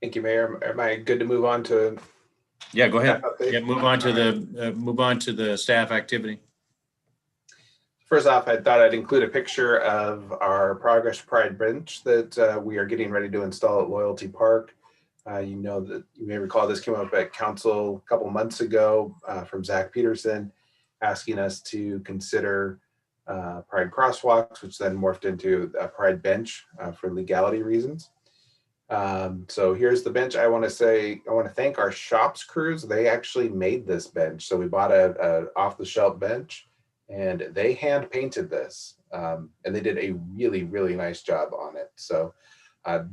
Thank you, Mayor. Am I good to move on to? Yeah, go ahead. Yeah, move on to the staff activity. First off, I thought I'd include a picture of our Progress Pride bench that we are getting ready to install at Loyalty Park. You may recall this came up at council a couple months ago from Zach Peterson, asking us to consider Pride crosswalks, which then morphed into a Pride bench for legality reasons. So here's the bench. I want to thank our shops crews. They actually made this bench. So we bought a off-the-shelf bench, and they hand painted this, and they did a really, really nice job on it. So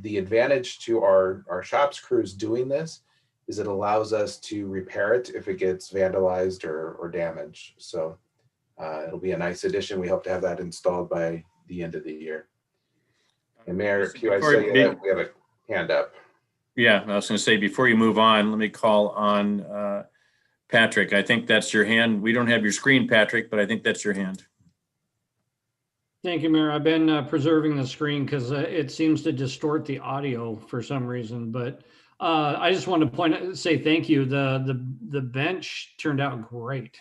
the advantage to our shops crews doing this is it allows us to repair it if it gets vandalized or damaged. So it'll be a nice addition. We hope to have that installed by the end of the year. And Mayor Pugh, I say we have a hand up. Yeah, I was going to say, before you move on, let me call on Patrick. I think that's your hand. We don't have your screen, Patrick, but I think that's your hand. Thank you, Mayor. I've been preserving the screen because it seems to distort the audio for some reason. But I just wanted to say thank you. The bench turned out great,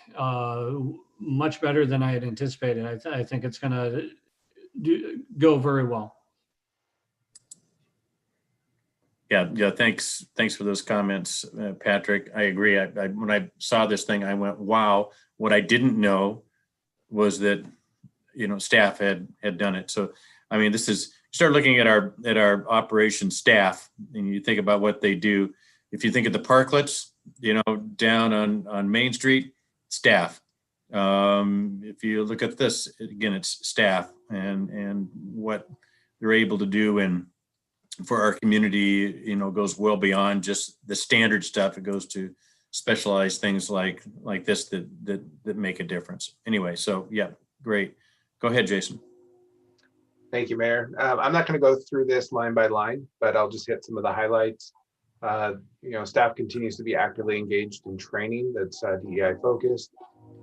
much better than I had anticipated. I think it's going to go very well. Yeah. Thanks for those comments, Patrick. I agree. When I saw this thing, I went, wow. What I didn't know was that, staff had done it. So, I mean, start looking at our operations staff, and you think about what they do. If you think of the parklets, down on Main Street, staff. If you look at this, again, it's staff and what they're able to do and for our community, goes well beyond just the standard stuff. It goes to specialized things like this that make a difference. Anyway, so yeah, great. Go ahead, Jason. Thank you, Mayor. I'm not going to go through this line by line, but I'll just hit some of the highlights. Staff continues to be actively engaged in training that's DEI focused,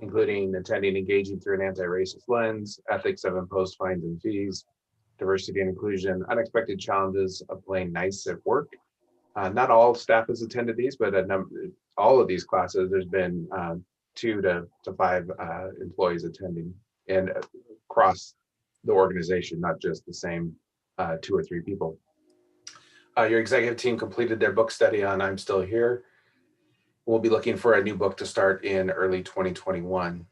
including attending, engaging through an anti-racist lens, ethics of imposed fines and fees, diversity and inclusion, unexpected challenges of playing nice at work. Not all staff has attended these, but all of these classes, there's been 2 to 5 employees attending and across the organization, not just the same 2 or 3 people. Your executive team completed their book study on I'm Still Here. We'll be looking for a new book to start in early 2021.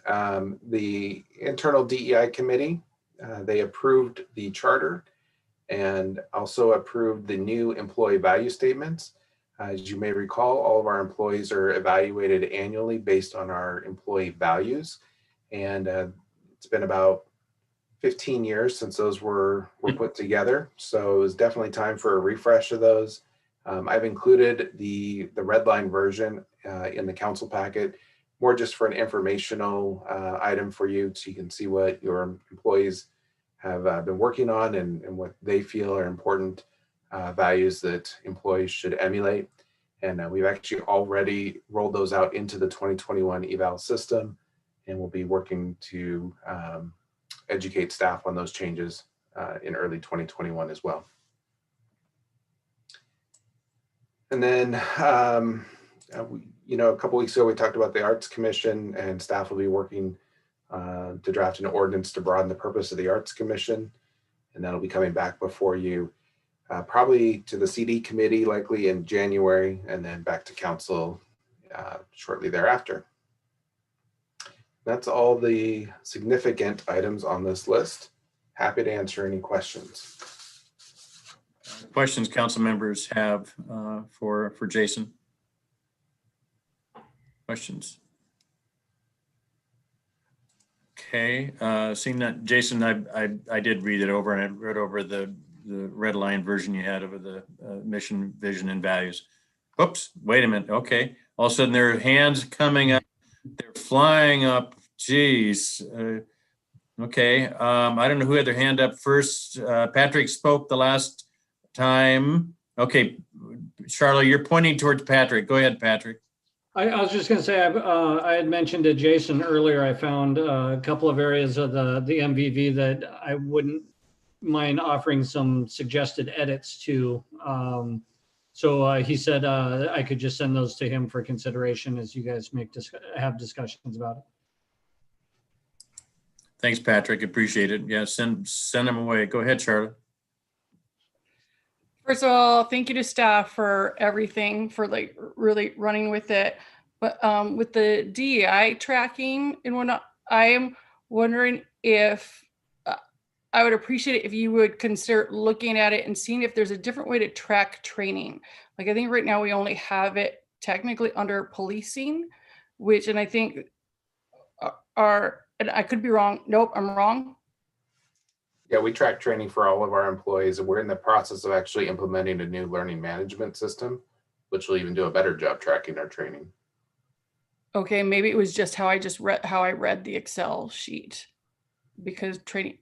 The internal DEI committee, they approved the charter and also approved the new employee value statements. As you may recall, all of our employees are evaluated annually based on our employee values. And it's been about 15 years since those were put together. So it was definitely time for a refresh of those. I've included the red line version in the council packet, more just for an informational item for you, so you can see what your employees have been working on and what they feel are important values that employees should emulate. And we've actually already rolled those out into the 2021 eval system, and we'll be working to educate staff on those changes in early 2021 as well. And then, a couple weeks ago, we talked about the Arts Commission, and staff will be working to draft an ordinance to broaden the purpose of the Arts Commission. And that'll be coming back before you, probably to the CD committee, likely in January, and then back to council shortly thereafter. That's all the significant items on this list. Happy to answer any questions. Questions council members have for Jason? Questions? Okay, seeing that, Jason, I did read it over, and I read over the red line version you had of the mission, vision, and values. Oops, wait a minute. Okay, all of a sudden there are hands coming up. They're flying up. Geez. Okay, I don't know who had their hand up first. Patrick spoke the last time. Okay, Charlotte, you're pointing towards Patrick. Go ahead, Patrick. I was just going to say, I had mentioned to Jason earlier, I found a couple of areas of the MVV that I wouldn't mind offering some suggested edits to. So he said I could just send those to him for consideration as you guys have discussions about it. Thanks, Patrick. Appreciate it. Yeah, send them away. Go ahead, Charlotte. First of all, thank you to staff for everything, for like really running with it. But with the DEI tracking and whatnot, I am wondering if I would appreciate it if you would consider looking at it and seeing if there's a different way to track training. Like I think right now we only have it technically under policing, which, and I think and I could be wrong. Nope, I'm wrong. Yeah, we track training for all of our employees, and we're in the process of actually implementing a new learning management system, which will even do a better job tracking our training. Okay, maybe it was just how I read the Excel sheet, because training.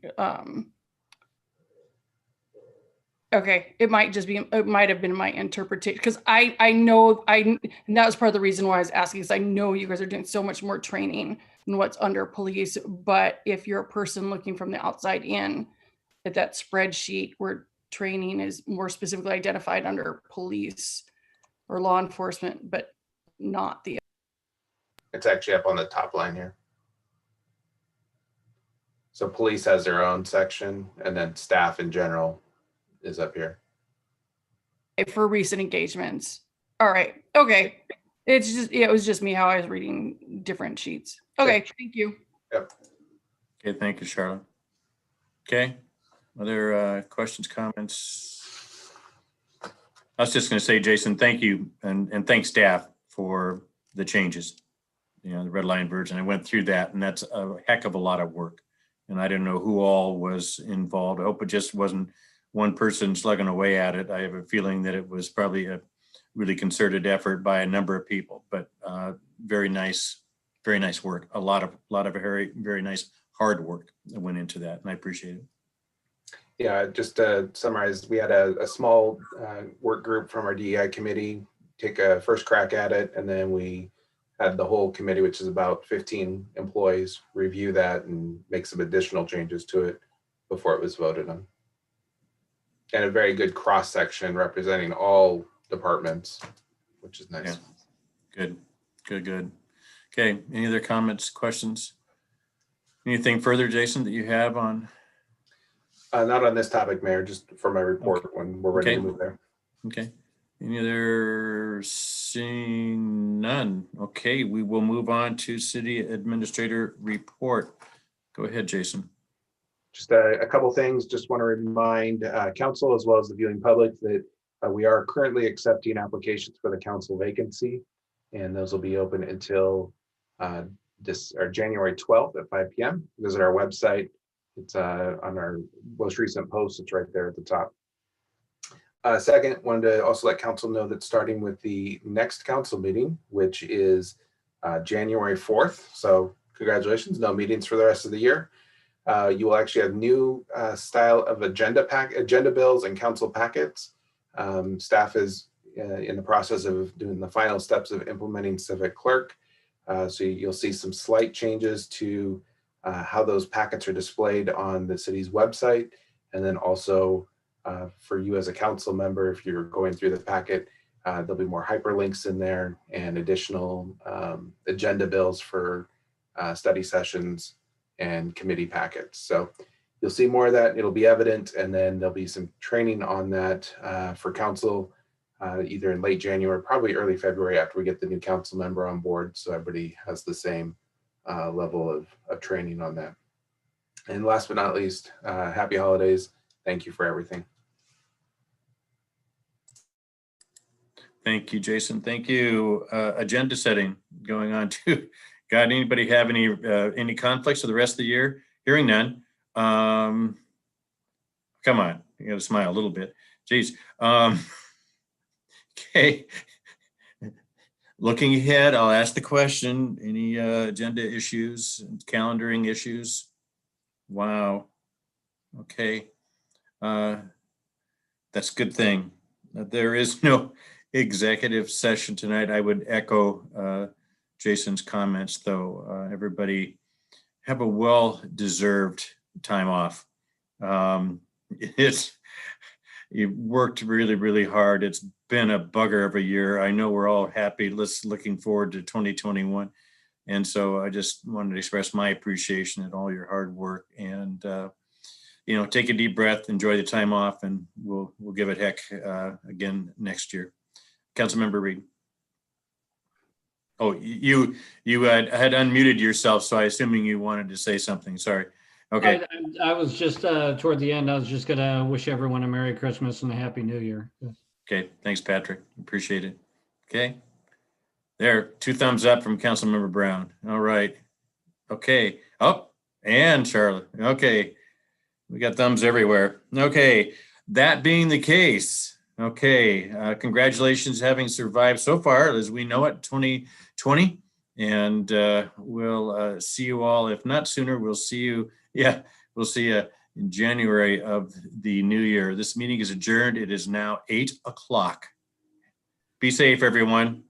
Okay, it might have been my interpretation, because I know and that was part of the reason why I was asking, because I know you guys are doing so much more training and what's under police. But if you're a person looking from the outside in, at that spreadsheet where training is more specifically identified under police or law enforcement, but not the. It's actually up on the top line here. So police has their own section, and then staff in general is up here. For recent engagements. All right. Okay. It's just, it was just me how I was reading different sheets. Okay. Thank you. Yep. Okay, thank you, Charlotte. Okay, other questions, comments? I was just going to say, Jason, thank you, and thank staff for the changes. You know, the red line version, I went through that, and that's a heck of a lot of work. And I didn't know who all was involved. I hope it just wasn't one person slugging away at it. I have a feeling that it was probably a really concerted effort by a number of people, but very nice work. A lot of very, very nice hard work that went into that, and I appreciate it. Yeah, just to summarize, we had a small work group from our DEI committee take a first crack at it, and then we had the whole committee, which is about 15 employees, review that and make some additional changes to it before it was voted on. And a very good cross section representing all departments, which is nice. Yeah. Good. Okay, any other comments, questions? Anything further, Jason, that you have on? Not on this topic, Mayor, just for my report when we're ready to move there. Okay. Any other? Seeing none. Okay, we will move on to City Administrator report. Go ahead, Jason. Just a couple things. Just want to remind council as well as the viewing public that we are currently accepting applications for the council vacancy, and those will be open until January 12th at 5 p.m. Visit our website. It's on our most recent post. It's right there at the top. Second, wanted to also let council know that starting with the next council meeting, which is January 4th. So congratulations, no meetings for the rest of the year. You will actually have new style of agenda bills and council packets. Staff is in the process of doing the final steps of implementing Civic Clerk. So you'll see some slight changes to how those packets are displayed on the city's website. And then also for you as a council member, if you're going through the packet, there'll be more hyperlinks in there and additional agenda bills for study sessions and committee packets. So you'll see more of that. It'll be evident, and then there'll be some training on that for council either in late January, probably early February after we get the new council member on board. So everybody has the same level of training on that. And last but not least, happy holidays. Thank you for everything. Thank you, Jason. Thank you. Agenda setting going on too. Got anybody have any conflicts for the rest of the year? Hearing none. Come on, you gotta smile a little bit. Geez. Okay. Looking ahead, I'll ask the question. Any agenda issues, calendaring issues? Wow. Okay. That's a good thing. There is no executive session tonight. I would echo Jason's comments, though. Everybody have a well-deserved time off. You worked really, really hard. It's been a bugger of a year. I know we're all happy. Looking forward to 2021. And so I just wanted to express my appreciation at all your hard work, and take a deep breath, enjoy the time off, and we'll give it heck again next year. Councilmember Reed. Oh, you had unmuted yourself, so I assuming you wanted to say something. Sorry. Okay. I was just toward the end. I was just gonna wish everyone a Merry Christmas and a Happy New Year. Okay. Thanks, Patrick. Appreciate it. Okay. There, 2 thumbs up from Councilmember Brown. All right. Okay. Oh, and Charlotte. Okay. We got thumbs everywhere. Okay. That being the case. Okay. Congratulations having survived so far, as we know it, 2020. And we'll see you all. If not sooner, we'll see you. Yeah, we'll see you in January of the new year. This meeting is adjourned. It is now 8 o'clock. Be safe, everyone.